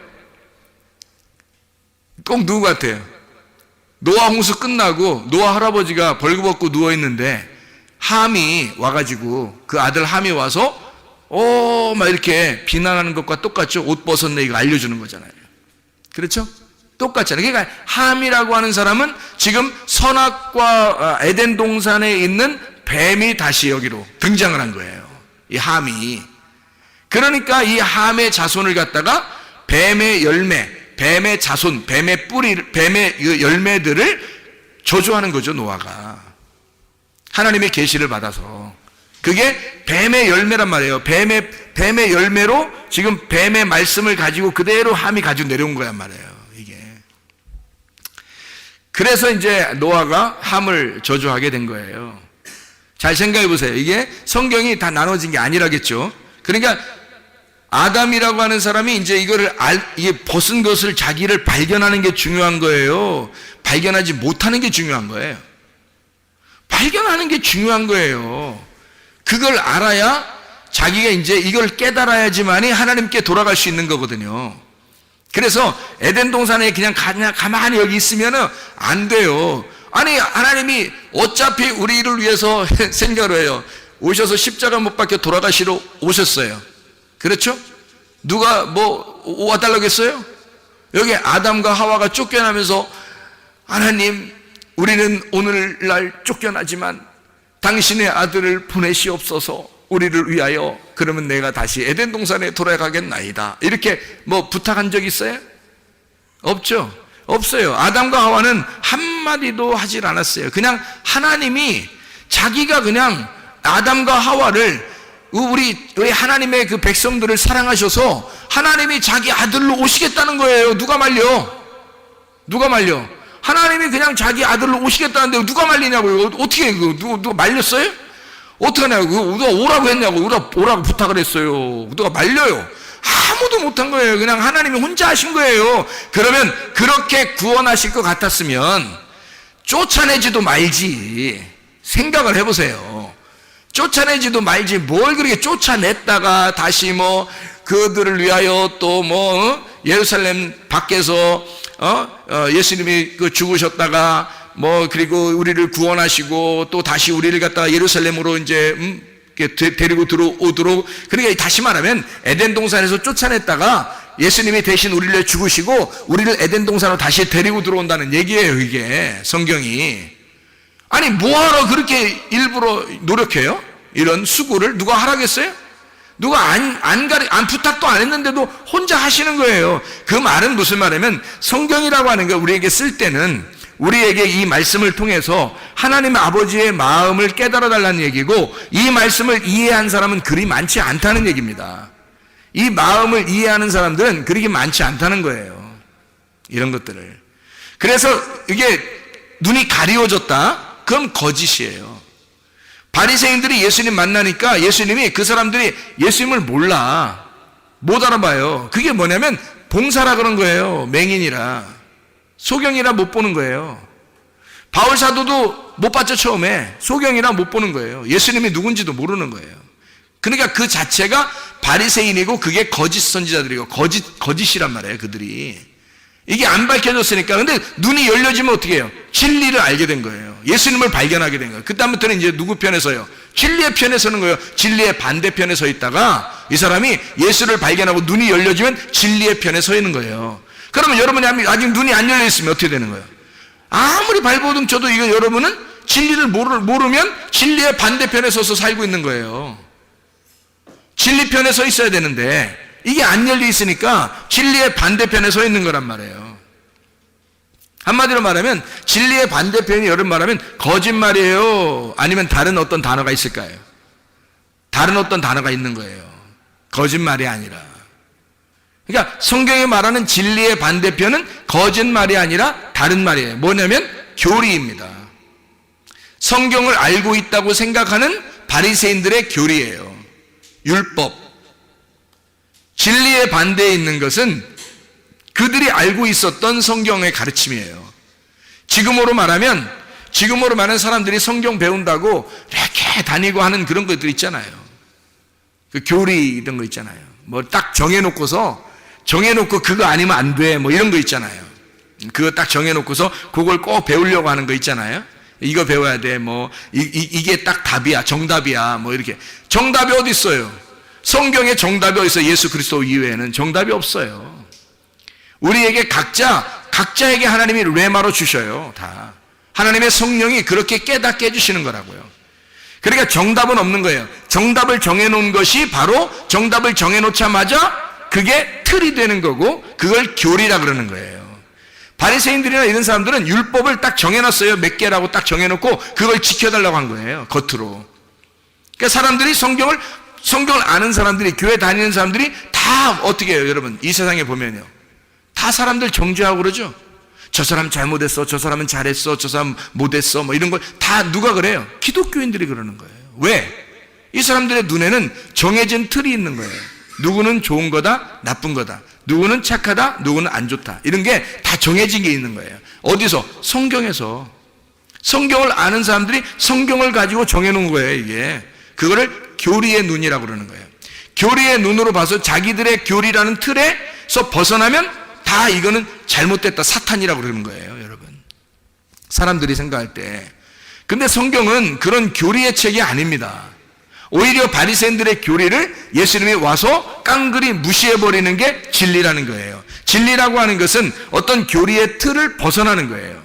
꼭 누구 같아요? 노아 홍수 끝나고 노아 할아버지가 벌거벗고 누워있는데 함이 와가지고, 그 아들 함이 와서 막 이렇게 비난하는 것과 똑같죠. 옷 벗었네 이거 알려주는 거잖아요. 그렇죠? 똑같잖아요. 그러니까 함이라고 하는 사람은 지금 선악과 에덴 동산에 있는 뱀이 다시 여기로 등장을 한 거예요. 이 함이. 그러니까 이 함의 자손을 갖다가 뱀의 열매, 뱀의 자손, 뱀의 뿌리, 뱀의 열매들을 저주하는 거죠, 노아가. 하나님의 계시를 받아서. 그게 뱀의 열매란 말이에요. 뱀의 열매로 지금 뱀의 말씀을 가지고 그대로 함이 가지고 내려온 거란 말이에요. 이게. 그래서 이제 노아가 함을 저주하게 된 거예요. 잘 생각해 보세요. 이게 성경이 다 나눠진 게 아니라겠죠. 그러니까 아담이라고 하는 사람이 이제 이게 벗은 것을 자기를 발견하는 게 중요한 거예요. 발견하지 못하는 게 중요한 거예요. 발견하는 게 중요한 거예요. 그걸 알아야 자기가 이제 이걸 깨달아야지만이 하나님께 돌아갈 수 있는 거거든요. 그래서 에덴 동산에 그냥 가만히 여기 있으면은 안 돼요. 아니, 하나님이 어차피 우리를 위해서 생각을 해요. 오셔서 십자가 못 박혀 돌아가시러 오셨어요. 그렇죠? 누가 와달라고 했어요? 여기 아담과 하와가 쫓겨나면서 하나님, 우리는 오늘날 쫓겨나지만 당신의 아들을 보내시옵소서. 우리를 위하여 그러면 내가 다시 에덴 동산에 돌아가겠나이다. 이렇게 뭐 부탁한 적 있어요? 없죠. 없어요. 아담과 하와는 한마디도 하질 않았어요. 그냥 하나님이 자기가 그냥 아담과 하와를 우리 하나님의 그 백성들을 사랑하셔서 하나님이 자기 아들로 오시겠다는 거예요. 누가 말려? 누가 말려? 하나님이 그냥 자기 아들로 오시겠다는데 누가 말리냐고요? 어떻게 누가 말렸어요? 어떡하냐고. 누가 오라고 했냐고. 누가 오라고 부탁을 했어요. 누가 말려요? 아무도 못한 거예요. 그냥 하나님이 혼자 하신 거예요. 그러면 그렇게 구원하실 것 같았으면 쫓아내지도 말지. 생각을 해보세요. 쫓아내지도 말지. 뭘 그렇게 쫓아냈다가 다시 뭐 그들을 위하여 또 뭐 예루살렘 밖에서 예수님이 그 죽으셨다가 뭐 그리고 우리를 구원하시고 또 다시 우리를 갖다가 예루살렘으로 이제 데리고 들어오도록, 그러니까 다시 말하면 에덴 동산에서 쫓아냈다가 예수님이 대신 우리를 위해 죽으시고 우리를 에덴 동산으로 다시 데리고 들어온다는 얘기예요. 이게 성경이. 아니 뭐하러 그렇게 일부러 노력해요? 이런 수고를 누가 하라겠어요? 누가 안 부탁도 안 했는데도 혼자 하시는 거예요. 그 말은 무슨 말이냐면 성경이라고 하는 거 우리에게 쓸 때는 우리에게 이 말씀을 통해서 하나님 아버지의 마음을 깨달아 달라는 얘기고, 이 말씀을 이해한 사람은 그리 많지 않다는 얘기입니다. 이 마음을 이해하는 사람들은 그렇게 많지 않다는 거예요. 이런 것들을. 그래서 이게 눈이 가리워졌다? 그럼 거짓이에요. 바리새인들이 예수님 만나니까 예수님이 그 사람들이 예수님을 몰라. 못 알아봐요. 그게 뭐냐면 봉사라 그런 거예요. 맹인이라. 소경이라 못 보는 거예요. 바울 사도도 못 봤죠. 처음에 소경이라 못 보는 거예요. 예수님이 누군지도 모르는 거예요. 그러니까 그 자체가 바리새인이고 그게 거짓 선지자들이고 거짓이란 말이에요. 그들이 이게 안 밝혀졌으니까. 근데 눈이 열려지면 어떻게 해요? 진리를 알게 된 거예요. 예수님을 발견하게 된 거예요. 그다음부터는 이제 누구 편에 서요? 진리의 편에 서는 거예요. 진리의 반대편에 서 있다가 이 사람이 예수를 발견하고 눈이 열려지면 진리의 편에 서 있는 거예요. 그러면 여러분이 아직 눈이 안 열려 있으면 어떻게 되는 거예요? 아무리 발버둥 쳐도 이거 여러분은 진리를 모르면 진리의 반대편에 서서 살고 있는 거예요. 진리 편에 서 있어야 되는데 이게 안 열려 있으니까 진리의 반대편에 서 있는 거란 말이에요. 한마디로 말하면 진리의 반대편이 여러분 말하면 거짓말이에요? 아니면 다른 어떤 단어가 있을까요? 다른 어떤 단어가 있는 거예요. 거짓말이 아니라. 그러니까 성경이 말하는 진리의 반대편은 거짓말이 아니라 다른 말이에요. 뭐냐면 교리입니다. 성경을 알고 있다고 생각하는 바리새인들의 교리예요. 율법. 진리의 반대에 있는 것은 그들이 알고 있었던 성경의 가르침이에요. 지금으로 말하면 사람들이 성경 배운다고 이렇게 다니고 하는 그런 것들 있잖아요. 그 교리 이런 거 있잖아요. 뭐 딱 정해놓고 그거 아니면 안 돼. 뭐 이런 거 있잖아요. 그거 딱 정해놓고서 그걸 꼭 배우려고 하는 거 있잖아요. 이거 배워야 돼. 뭐 이게 딱 답이야. 정답이야. 뭐 이렇게. 정답이 어디 있어요? 성경에 정답이 어디 있어요? 예수 그리스도 이외에는 정답이 없어요. 우리에게 각자에게 하나님이 레마로 주셔요. 다. 하나님의 성령이 그렇게 깨닫게 해주시는 거라고요. 그러니까 정답은 없는 거예요. 정답을 정해놓은 것이 바로 정답을 정해놓자마자 그게 틀이 되는 거고 그걸 교리라 그러는 거예요. 바리새인들이나 이런 사람들은 율법을 딱 정해놨어요. 몇 개라고 딱 정해놓고 그걸 지켜달라고 한 거예요. 겉으로. 그러니까 사람들이 성경을 아는 사람들이, 교회 다니는 사람들이 다 어떻게 해요? 여러분 이 세상에 보면요, 다 사람들 정죄하고 그러죠. 저 사람 잘못했어, 저 사람은 잘했어, 저 사람 못했어, 뭐 이런 걸 다 누가 그래요? 기독교인들이 그러는 거예요. 왜? 이 사람들의 눈에는 정해진 틀이 있는 거예요. 누구는 좋은 거다, 나쁜 거다. 누구는 착하다, 누구는 안 좋다. 이런 게 다 정해진 게 있는 거예요. 어디서? 성경에서. 성경을 아는 사람들이 성경을 가지고 정해놓은 거예요, 이게. 그거를 교리의 눈이라고 그러는 거예요. 교리의 눈으로 봐서 자기들의 교리라는 틀에서 벗어나면 다 이거는 잘못됐다, 사탄이라고 그러는 거예요, 여러분. 사람들이 생각할 때. 근데 성경은 그런 교리의 책이 아닙니다. 오히려 바리새인들의 교리를 예수님이 와서 깡그리 무시해버리는 게 진리라는 거예요. 진리라고 하는 것은 어떤 교리의 틀을 벗어나는 거예요.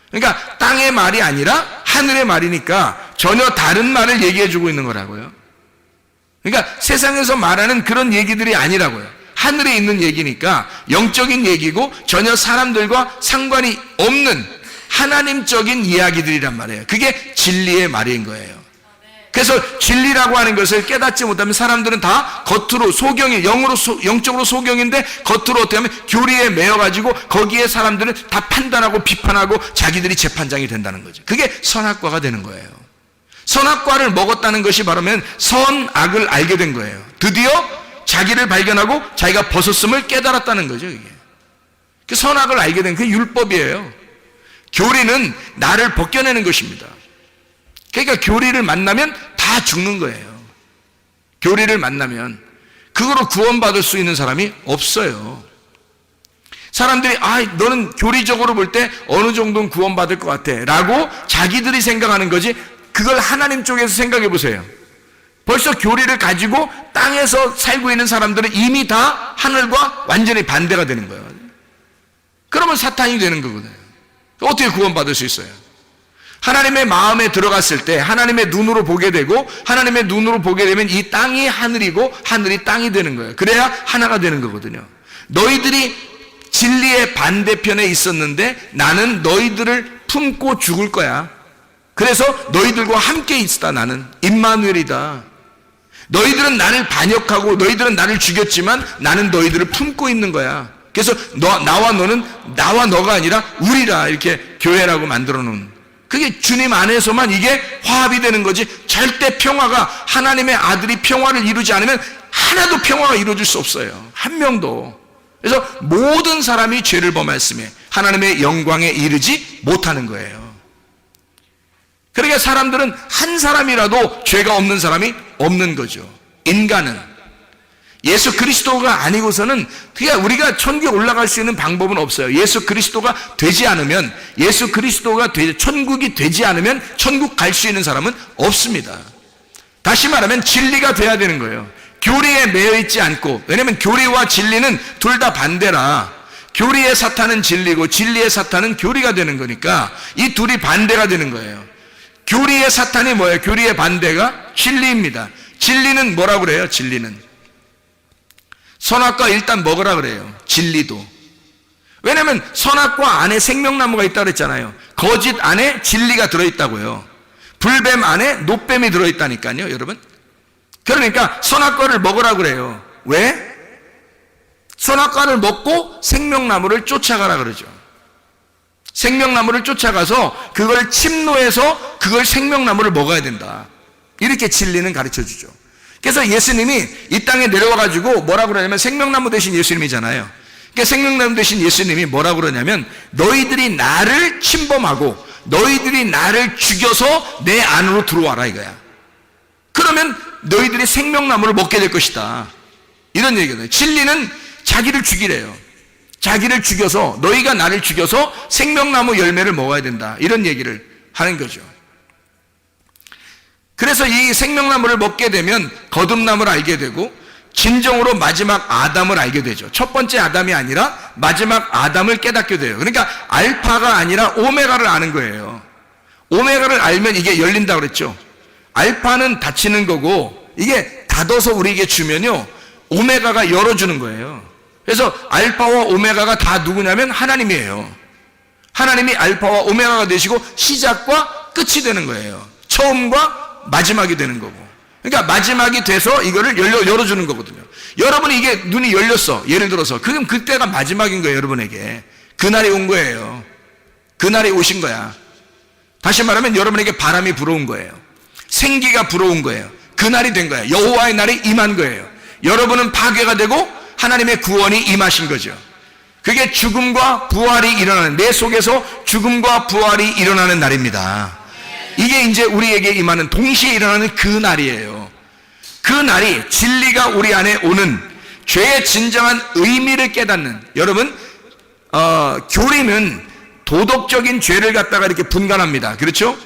그러니까 땅의 말이 아니라 하늘의 말이니까 전혀 다른 말을 얘기해주고 있는 거라고요. 그러니까 세상에서 말하는 그런 얘기들이 아니라고요. 하늘에 있는 얘기니까 영적인 얘기고 전혀 사람들과 상관이 없는 하나님적인 이야기들이란 말이에요. 그게 진리의 말인 거예요. 그래서 진리라고 하는 것을 깨닫지 못하면 사람들은 다 겉으로 소경이 영적으로 소경인데 겉으로 어떻게 하면 교리에 매여가지고 거기에 사람들은 다 판단하고 비판하고 자기들이 재판장이 된다는 거죠. 그게 선악과가 되는 거예요. 선악과를 먹었다는 것이 바로면 선악을 알게 된 거예요. 드디어 자기를 발견하고 자기가 벗었음을 깨달았다는 거죠. 이게 그 선악을 알게 된 그 율법이에요. 교리는 나를 벗겨내는 것입니다. 그러니까 교리를 만나면 다 죽는 거예요. 교리를 만나면 그거로 구원받을 수 있는 사람이 없어요. 사람들이 너는 교리적으로 볼 때 어느 정도는 구원받을 것 같아 라고 자기들이 생각하는 거지, 그걸 하나님 쪽에서 생각해 보세요. 벌써 교리를 가지고 땅에서 살고 있는 사람들은 이미 다 하늘과 완전히 반대가 되는 거예요. 그러면 사탄이 되는 거거든요. 어떻게 구원받을 수 있어요? 하나님의 마음에 들어갔을 때 하나님의 눈으로 보게 되고, 하나님의 눈으로 보게 되면 이 땅이 하늘이고 하늘이 땅이 되는 거예요. 그래야 하나가 되는 거거든요. 너희들이 진리의 반대편에 있었는데 나는 너희들을 품고 죽을 거야. 그래서 너희들과 함께 있다. 나는 임마누엘이다. 너희들은 나를 반역하고 너희들은 나를 죽였지만 나는 너희들을 품고 있는 거야. 그래서 나와 너는 나와 너가 아니라 우리라, 이렇게 교회라고 만들어 놓은, 그게 주님 안에서만 이게 화합이 되는 거지. 절대 평화가, 하나님의 아들이 평화를 이루지 않으면 하나도 평화가 이루어질 수 없어요. 한 명도. 그래서 모든 사람이 죄를 범했음에 하나님의 영광에 이르지 못하는 거예요. 그러니까 사람들은 한 사람이라도 죄가 없는 사람이 없는 거죠. 인간은 예수 그리스도가 아니고서는 그냥 우리가 천국에 올라갈 수 있는 방법은 없어요. 예수 그리스도가 되지 않으면, 예수 그리스도가 천국이 되지 않으면 천국 갈 수 있는 사람은 없습니다. 다시 말하면 진리가 돼야 되는 거예요. 교리에 매여 있지 않고, 왜냐하면 교리와 진리는 둘 다 반대라. 교리의 사탄은 진리고 진리의 사탄은 교리가 되는 거니까 이 둘이 반대가 되는 거예요. 교리의 사탄이 뭐예요? 교리의 반대가 진리입니다. 진리는 뭐라고 그래요? 진리는 선악과 일단 먹으라 그래요. 진리도. 왜냐하면 선악과 안에 생명나무가 있다고 그랬잖아요. 거짓 안에 진리가 들어있다고요. 불뱀 안에 노뱀이 들어있다니까요, 여러분. 그러니까 선악과를 먹으라 그래요. 왜? 선악과를 먹고 생명나무를 쫓아가라 그러죠. 생명나무를 쫓아가서 그걸 침노해서 그걸 생명나무를 먹어야 된다. 이렇게 진리는 가르쳐 주죠. 그래서 예수님이 이 땅에 내려와가지고 뭐라고 그러냐면, 생명나무 대신 예수님이잖아요. 그러니까 생명나무 대신 예수님이 뭐라고 그러냐면, 너희들이 나를 침범하고 너희들이 나를 죽여서 내 안으로 들어와라 이거야. 그러면 너희들이 생명나무를 먹게 될 것이다. 이런 얘기거든요. 진리는 자기를 죽이래요. 자기를 죽여서, 너희가 나를 죽여서 생명나무 열매를 먹어야 된다. 이런 얘기를 하는 거죠. 그래서 이 생명나무를 먹게 되면 거듭남을 알게 되고 진정으로 마지막 아담을 알게 되죠. 첫 번째 아담이 아니라 마지막 아담을 깨닫게 돼요. 그러니까 알파가 아니라 오메가를 아는 거예요. 오메가를 알면 이게 열린다고 그랬죠. 알파는 닫히는 거고 이게 닫아서 우리에게 주면요, 오메가가 열어주는 거예요. 그래서 알파와 오메가가 다 누구냐면 하나님이에요. 하나님이 알파와 오메가가 되시고 시작과 끝이 되는 거예요. 처음과 마지막이 되는 거고. 그러니까 마지막이 돼서 이거를 열어주는 거거든요. 여러분이 이게 눈이 열렸어, 예를 들어서. 그럼 그때가 마지막인 거예요. 여러분에게 그날이 온 거예요. 그날이 오신 거야. 다시 말하면 여러분에게 바람이 불어온 거예요. 생기가 불어온 거예요. 그날이 된 거예요. 여호와의 날이 임한 거예요. 여러분은 파괴가 되고 하나님의 구원이 임하신 거죠. 그게 죽음과 부활이 일어나는, 내 속에서 죽음과 부활이 일어나는 날입니다. 이게 이제 우리에게 임하는, 동시에 일어나는 그 날이에요. 그 날이 진리가 우리 안에 오는, 죄의 진정한 의미를 깨닫는. 여러분, 교리는 도덕적인 죄를 갖다가 이렇게 분간합니다. 그렇죠?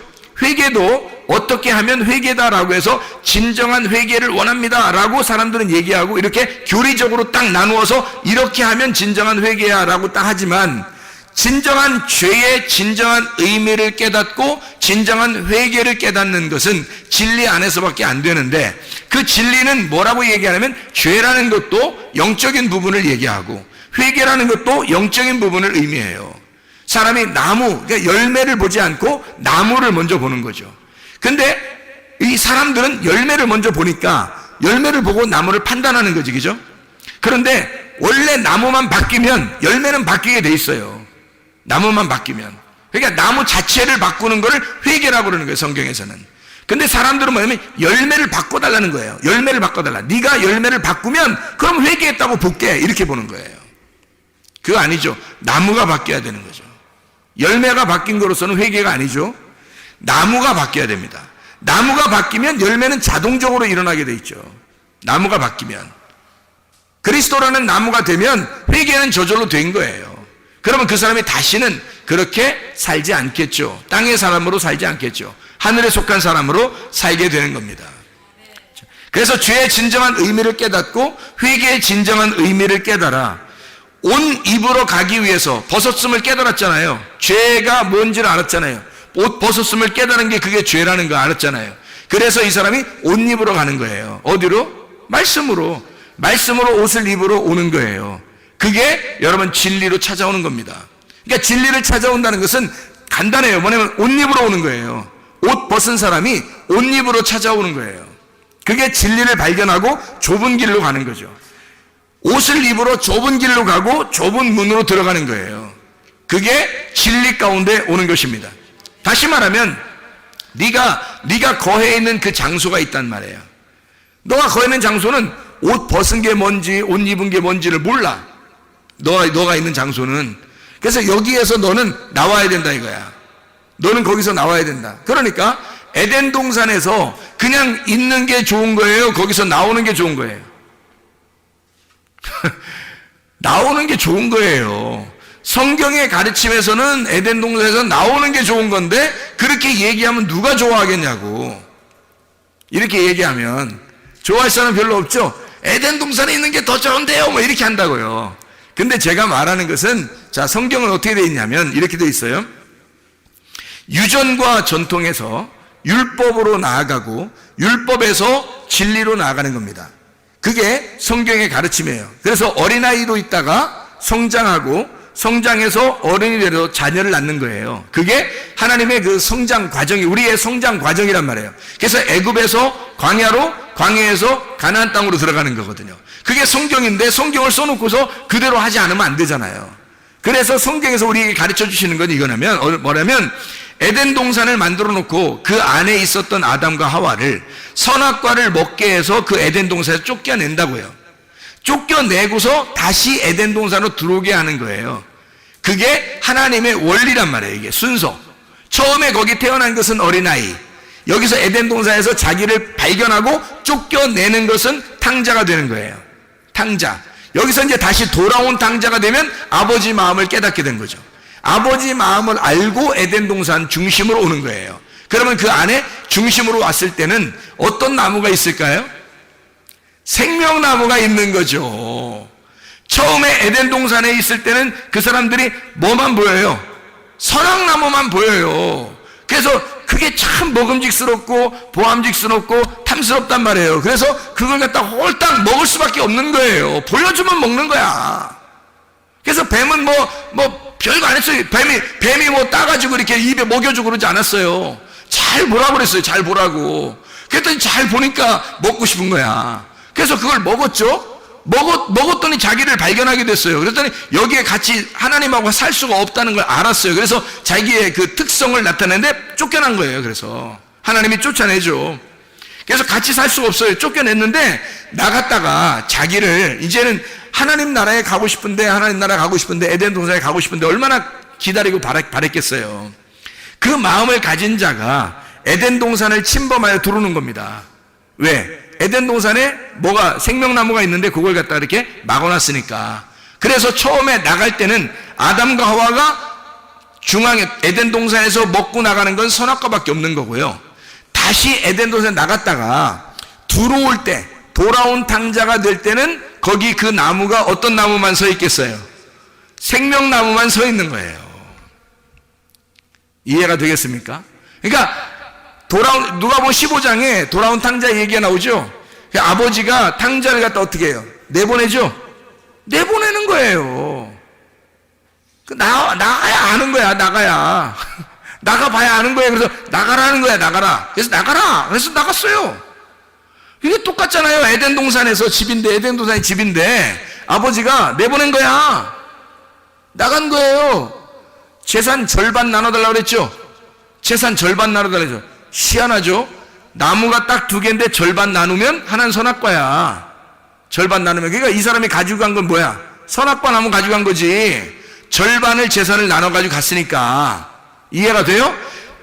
회개도 어떻게 하면 회개다라고 해서 진정한 회개를 원합니다 라고 사람들은 얘기하고 이렇게 교리적으로 딱 나누어서 이렇게 하면 진정한 회개야 라고 딱 하지만, 진정한 죄의 진정한 의미를 깨닫고 진정한 회개를 깨닫는 것은 진리 안에서밖에 안 되는데, 그 그 진리는 뭐라고 얘기하냐면 죄라는 것도 영적인 부분을 얘기하고 회개라는 것도 영적인 부분을 의미해요. 사람이 나무, 그러니까 열매를 보지 않고 나무를 먼저 보는 거죠. 근데 이 사람들은 열매를 먼저 보니까 열매를 보고 나무를 판단하는 거지, 그죠? 그런데 원래 나무만 바뀌면 열매는 바뀌게 돼 있어요. 나무만 바뀌면. 그러니까 나무 자체를 바꾸는 거를 회개라고 그러는 거예요, 성경에서는. 근데 사람들은 뭐냐면 열매를 바꿔달라는 거예요. 열매를 바꿔달라. 네가 열매를 바꾸면 그럼 회개했다고 볼게, 이렇게 보는 거예요. 그거 아니죠. 나무가 바뀌어야 되는 거죠. 열매가 바뀐 거로서는 회개가 아니죠. 나무가 바뀌어야 됩니다. 나무가 바뀌면 열매는 자동적으로 일어나게 돼 있죠. 나무가 바뀌면. 그리스도라는 나무가 되면 회개는 저절로 된 거예요. 그러면 그 사람이 다시는 그렇게 살지 않겠죠. 땅의 사람으로 살지 않겠죠. 하늘에 속한 사람으로 살게 되는 겁니다. 그래서 죄의 진정한 의미를 깨닫고 회개의 진정한 의미를 깨달아 옷 입으러 가기 위해서 벗었음을 깨달았잖아요. 죄가 뭔지를 알았잖아요. 옷 벗었음을 깨달은 게 그게 죄라는 거 알았잖아요. 그래서 이 사람이 옷 입으러 가는 거예요. 어디로? 말씀으로. 말씀으로 옷을 입으러 오는 거예요. 그게 여러분 진리로 찾아오는 겁니다. 그러니까 진리를 찾아온다는 것은 간단해요. 뭐냐면 옷 입으러 오는 거예요. 옷 벗은 사람이 옷 입으러 찾아오는 거예요. 그게 진리를 발견하고 좁은 길로 가는 거죠. 옷을 입으러 좁은 길로 가고 좁은 문으로 들어가는 거예요. 그게 진리 가운데 오는 것입니다. 다시 말하면 네가 거해 있는 그 장소가 있단 말이에요. 너가 거해 있는 장소는 옷 벗은 게 뭔지 옷 입은 게 뭔지를 몰라. 너가 있는 장소는. 그래서 여기에서 너는 나와야 된다 이거야. 너는 거기서 나와야 된다. 그러니까 에덴 동산에서 그냥 있는 게 좋은 거예요? 거기서 나오는 게 좋은 거예요? 나오는 게 좋은 거예요. 성경의 가르침에서는 에덴 동산에서 나오는 게 좋은 건데 그렇게 얘기하면 누가 좋아하겠냐고. 이렇게 얘기하면 좋아할 사람 별로 없죠. 에덴 동산에 있는 게 더 좋은데요, 뭐 이렇게 한다고요. 근데 제가 말하는 것은, 자, 성경은 어떻게 되어 있냐면 이렇게 되어 있어요. 유전과 전통에서 율법으로 나아가고 율법에서 진리로 나아가는 겁니다. 그게 성경의 가르침이에요. 그래서 어린아이로 있다가 성장하고 성장해서 어른이 되어 자녀를 낳는 거예요. 그게 하나님의 그 성장 과정이 우리의 성장 과정이란 말이에요. 그래서 애굽에서 광야로, 광야에서 가나안 땅으로 들어가는 거거든요. 그게 성경인데 성경을 써놓고서 그대로 하지 않으면 안 되잖아요. 그래서 성경에서 우리에게 가르쳐 주시는 건 이거냐면 뭐냐면 에덴 동산을 만들어 놓고 그 안에 있었던 아담과 하와를 선악과를 먹게 해서 그 에덴 동산에서 쫓겨낸다고요. 쫓겨내고서 다시 에덴 동산으로 들어오게 하는 거예요. 그게 하나님의 원리란 말이에요. 이게 순서. 처음에 거기 태어난 것은 어린아이. 여기서 에덴 동산에서 자기를 발견하고 쫓겨내는 것은 탕자가 되는 거예요. 탕자. 여기서 이제 다시 돌아온 탕자가 되면 아버지 마음을 깨닫게 된 거죠. 아버지 마음을 알고 에덴 동산 중심으로 오는 거예요. 그러면 그 안에 중심으로 왔을 때는 어떤 나무가 있을까요? 생명나무가 있는 거죠. 처음에 에덴 동산에 있을 때는 그 사람들이 뭐만 보여요? 선악나무만 보여요. 그래서 그게 참 먹음직스럽고 보암직스럽고 탐스럽단 말이에요. 그래서 그걸 갖다 홀딱 먹을 수밖에 없는 거예요. 보여주면 먹는 거야. 그래서 뱀은 뭐 별거 안 했어요. 뱀이 뭐 따가지고 이렇게 입에 먹여주고 그러지 않았어요. 잘 보라고 그랬어요. 잘 보라고. 그랬더니 잘 보니까 먹고 싶은 거야. 그래서 그걸 먹었죠. 먹었더니 자기를 발견하게 됐어요. 그랬더니 여기에 같이 하나님하고 살 수가 없다는 걸 알았어요. 그래서 자기의 그 특성을 나타내는데 쫓겨난 거예요. 그래서 하나님이 쫓아내죠. 그래서 같이 살 수가 없어요. 쫓겨냈는데 나갔다가 자기를 이제는 하나님 나라에 가고 싶은데 에덴 동산에 가고 싶은데 얼마나 기다리고 바랬겠어요. 그 마음을 가진 자가 에덴 동산을 침범하여 들어오는 겁니다. 왜? 에덴 동산에 뭐가 생명나무가 있는데 그걸 갖다 이렇게 막아놨으니까. 그래서 처음에 나갈 때는 아담과 하와가 중앙에 에덴 동산에서 먹고 나가는 건 선악과밖에 없는 거고요. 다시 에덴 동산에 나갔다가 들어올 때 돌아온 탕자가 될 때는 거기 그 나무가 어떤 나무만 서 있겠어요? 생명나무만 서 있는 거예요. 이해가 되겠습니까? 그러니까 누가복음 15장에 돌아온 탕자 얘기가 나오죠. 아버지가 탕자를 갖다 어떻게 해요? 내보내죠? 내보내는 거예요. 나가야 아는 거야, 나가야. 나가봐야 아는 거예요. 그래서 나가라는 거야, 나가라. 그래서 나가라. 그래서 나갔어요. 이게 똑같잖아요. 에덴 동산에서 집인데, 에덴 동산이 집인데, 아버지가 내보낸 거야. 나간 거예요. 재산 절반 나눠달라고 그랬죠? 재산 절반 나눠달라고 그랬죠? 희한하죠? 나무가 딱 2개인데 절반 나누면 하나는 선악과야. 절반 나누면. 그러니까 이 사람이 가지고 간 건 뭐야? 선악과 나무 가지고 간 거지. 절반을 재산을 나눠가지고 갔으니까. 이해가 돼요?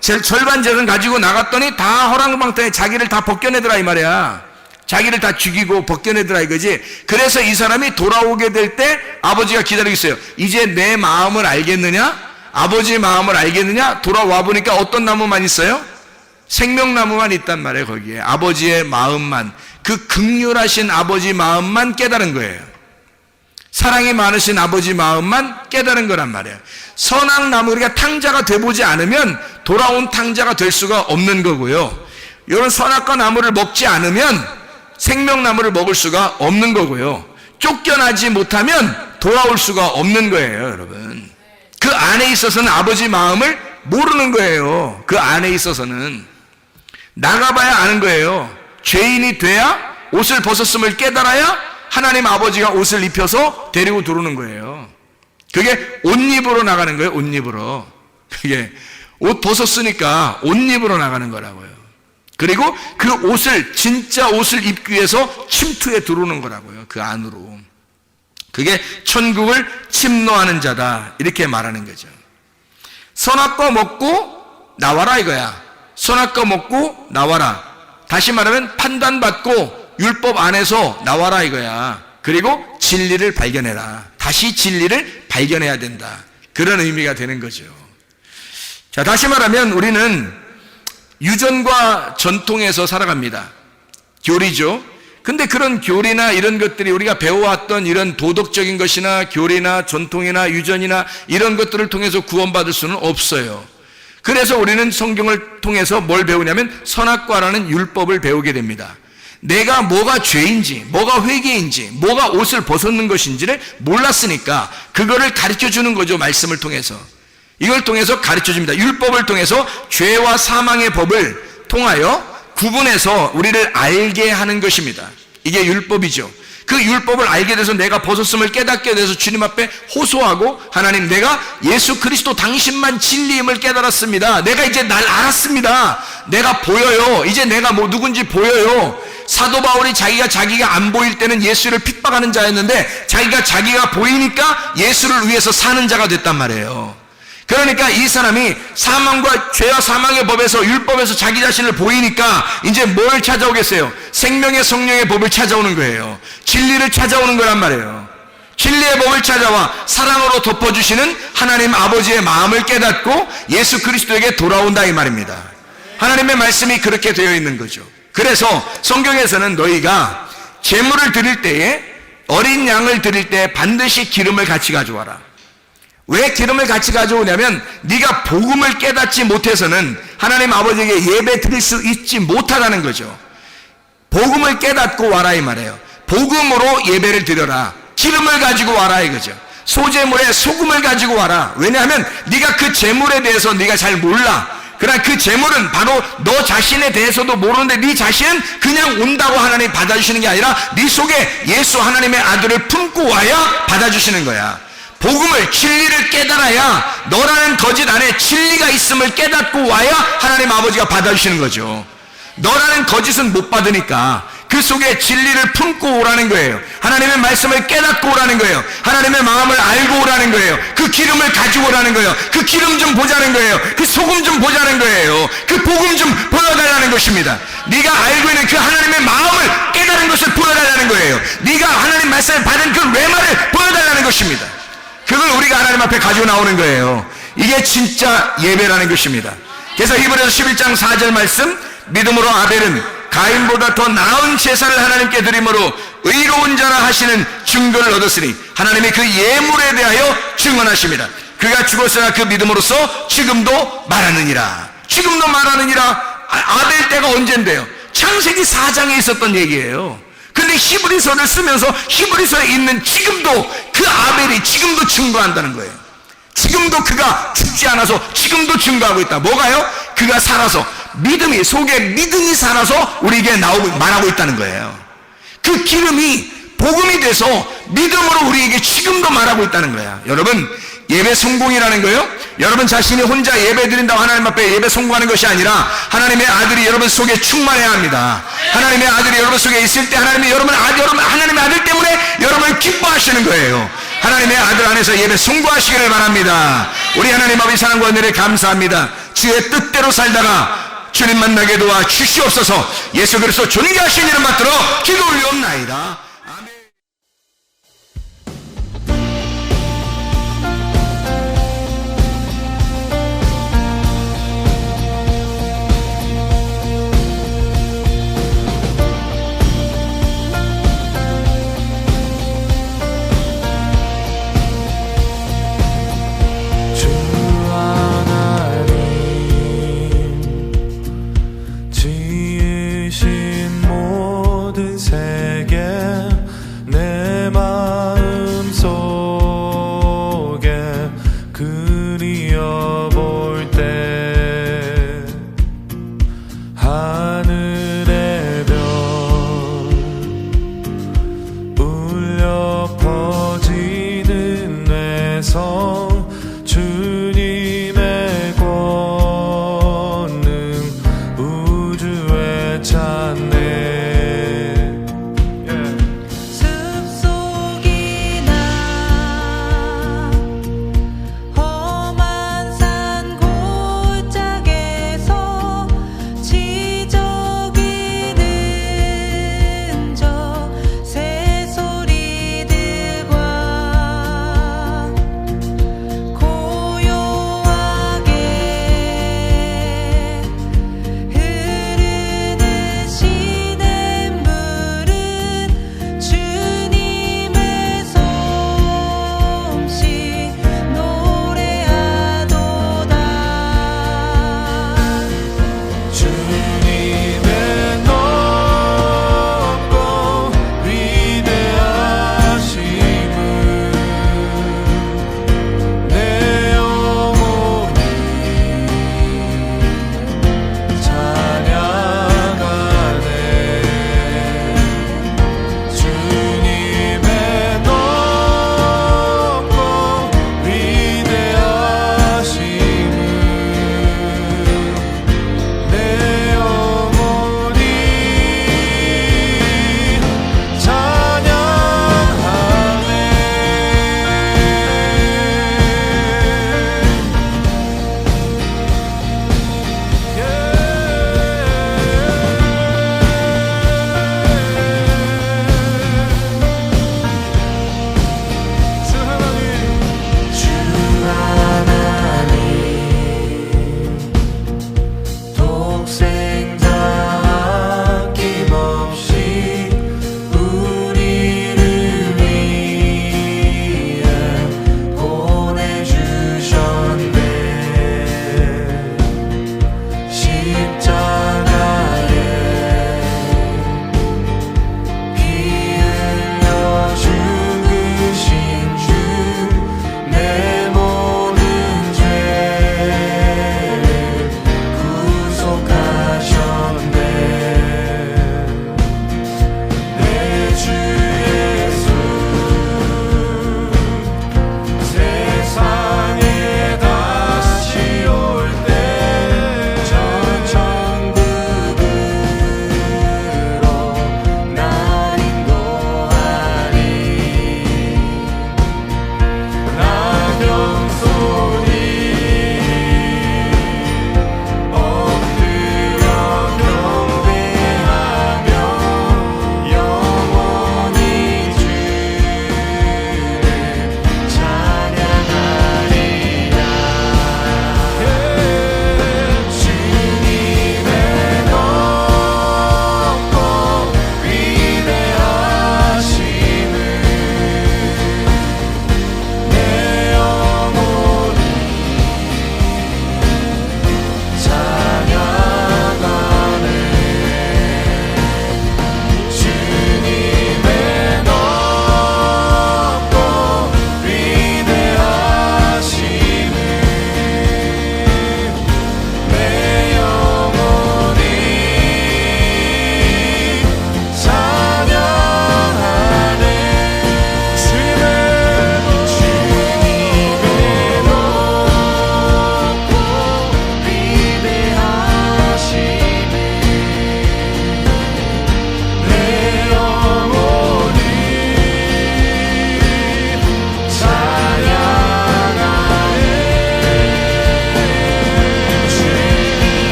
절반 재산 가지고 나갔더니 다 허랑방탕에 자기를 다 벗겨내더라 이 말이야. 자기를 다 죽이고 벗겨내더라 이거지. 그래서 이 사람이 돌아오게 될 때 아버지가 기다리고 있어요. 이제 내 마음을 알겠느냐? 아버지의 마음을 알겠느냐? 돌아와 보니까 어떤 나무만 있어요? 생명나무만 있단 말이에요. 거기에 아버지의 마음만, 그 긍휼하신 아버지 마음만 깨달은 거예요. 사랑이 많으신 아버지 마음만 깨달은 거란 말이에요. 선악 나무, 우리가 탕자가 돼보지 않으면 돌아온 탕자가 될 수가 없는 거고요. 이런 선악과 나무를 먹지 않으면 생명나무를 먹을 수가 없는 거고요. 쫓겨나지 못하면 돌아올 수가 없는 거예요, 여러분. 그 안에 있어서는 아버지 마음을 모르는 거예요. 그 안에 있어서는 나가봐야 아는 거예요. 죄인이 돼야 옷을 벗었음을 깨달아야 하나님 아버지가 옷을 입혀서 데리고 들어오는 거예요. 그게 옷 입으로 나가는 거예요. 옷 입으로. 그게 옷 벗었으니까 옷 입으로 나가는 거라고요. 그리고 그 옷을, 진짜 옷을 입기 위해서 침투에 들어오는 거라고요. 그 안으로. 그게 천국을 침노하는 자다, 이렇게 말하는 거죠. 선악과 먹고 나와라 이거야. 선악과 먹고 나와라. 다시 말하면 판단받고 율법 안에서 나와라 이거야. 그리고 진리를 발견해라. 다시 진리를 발견해야 된다. 그런 의미가 되는 거죠. 자, 다시 말하면 우리는 유전과 전통에서 살아갑니다. 교리죠. 근데 그런 교리나 이런 것들이 우리가 배워왔던 이런 도덕적인 것이나 교리나 전통이나 유전이나 이런 것들을 통해서 구원받을 수는 없어요. 그래서 우리는 성경을 통해서 뭘 배우냐면 선악과라는 율법을 배우게 됩니다. 내가 뭐가 죄인지, 뭐가 회개인지, 뭐가 옷을 벗었는 것인지를 몰랐으니까 그거를 가르쳐 주는 거죠. 말씀을 통해서. 이걸 통해서 가르쳐 줍니다. 율법을 통해서 죄와 사망의 법을 통하여 구분해서 우리를 알게 하는 것입니다. 이게 율법이죠. 그 율법을 알게 돼서 내가 벗었음을 깨닫게 돼서 주님 앞에 호소하고, 하나님, 내가 예수 그리스도 당신만 진리임을 깨달았습니다. 내가 이제 날 알았습니다. 내가 보여요. 이제 내가 뭐 누군지 보여요. 사도 바울이 자기가 안 보일 때는 예수를 핍박하는 자였는데 자기가 보이니까 예수를 위해서 사는 자가 됐단 말이에요. 그러니까 이 사람이 사망과 죄와 사망의 법에서, 율법에서 자기 자신을 보이니까 이제 뭘 찾아오겠어요? 생명의 성령의 법을 찾아오는 거예요. 진리를 찾아오는 거란 말이에요. 진리의 법을 찾아와 사랑으로 덮어주시는 하나님 아버지의 마음을 깨닫고 예수 그리스도에게 돌아온다 이 말입니다. 하나님의 말씀이 그렇게 되어 있는 거죠. 그래서 성경에서는 너희가 제물을 드릴 때에, 어린 양을 드릴 때 반드시 기름을 같이 가져와라. 왜 기름을 같이 가져오냐면 네가 복음을 깨닫지 못해서는 하나님 아버지에게 예배 드릴 수 있지 못하다는 거죠. 복음을 깨닫고 와라 이 말이에요. 복음으로 예배를 드려라. 기름을 가지고 와라 이거죠. 소제물에 소금을 가지고 와라. 왜냐하면 네가 그 제물에 대해서 네가 잘 몰라. 그러나 그 제물은 바로 너 자신에 대해서도 모르는데 네 자신은 그냥 온다고 하나님이 받아주시는 게 아니라 네 속에 예수 하나님의 아들을 품고 와야 받아주시는 거야. 복음을, 진리를 깨달아야, 너라는 거짓 안에 진리가 있음을 깨닫고 와야 하나님 아버지가 받아주시는 거죠. 너라는 거짓은 못 받으니까 그 속에 진리를 품고 오라는 거예요. 하나님의 말씀을 깨닫고 오라는 거예요. 하나님의 마음을 알고 오라는 거예요. 그 기름을 가지고 오라는 거예요. 그 기름 좀 보자는 거예요. 그 소금 좀 보자는 거예요. 그 복음 좀 보여달라는 것입니다. 네가 알고 있는 그 하나님의 마음을 깨달은 것을 보여달라는 거예요. 네가 하나님 말씀을 받은 그 레마를 보여달라는 것입니다. 그걸 우리가 하나님 앞에 가지고 나오는 거예요. 이게 진짜 예배라는 것입니다. 그래서 히브리서 11장 4절 말씀, 믿음으로 아벨은 가인보다 더 나은 제사를 하나님께 드림으로 의로운 자라 하시는 증거를 얻었으니 하나님이 그 예물에 대하여 증언하십니다. 그가 죽었으나 그 믿음으로써 지금도 말하느니라. 지금도 말하느니라. 아벨 때가 언젠데요? 창 창세기 4장에 있었던 얘기예요. 근데 히브리서를 쓰면서 히브리서에 있는 지금도 그 아벨이 지금도 증거한다는 거예요. 지금도 그가 죽지 않아서 지금도 증거하고 있다. 뭐가요? 그가 살아서 믿음이, 속에 믿음이 살아서 우리에게 말하고 있다는 거예요. 그 기름이 복음이 돼서 믿음으로 우리에게 지금도 말하고 있다는 거야. 여러분, 예배 성공이라는 거요, 여러분 자신이 혼자 예배 드린다고 하나님 앞에 예배 성공하는 것이 아니라 하나님의 아들이 여러분 속에 충만해야 합니다. 하나님의 아들이 여러분 속에 있을 때 하나님의 하나님의 아들 때문에 여러분을 기뻐하시는 거예요. 하나님의 아들 안에서 예배 성공하시기를 바랍니다. 우리 하나님 아버지 사랑과 은혜를 감사합니다. 주의 뜻대로 살다가 주님 만나게 도와 주시옵소서. 예수 그리스도 존귀하신 이름 받들어 기도 올리옵나이다.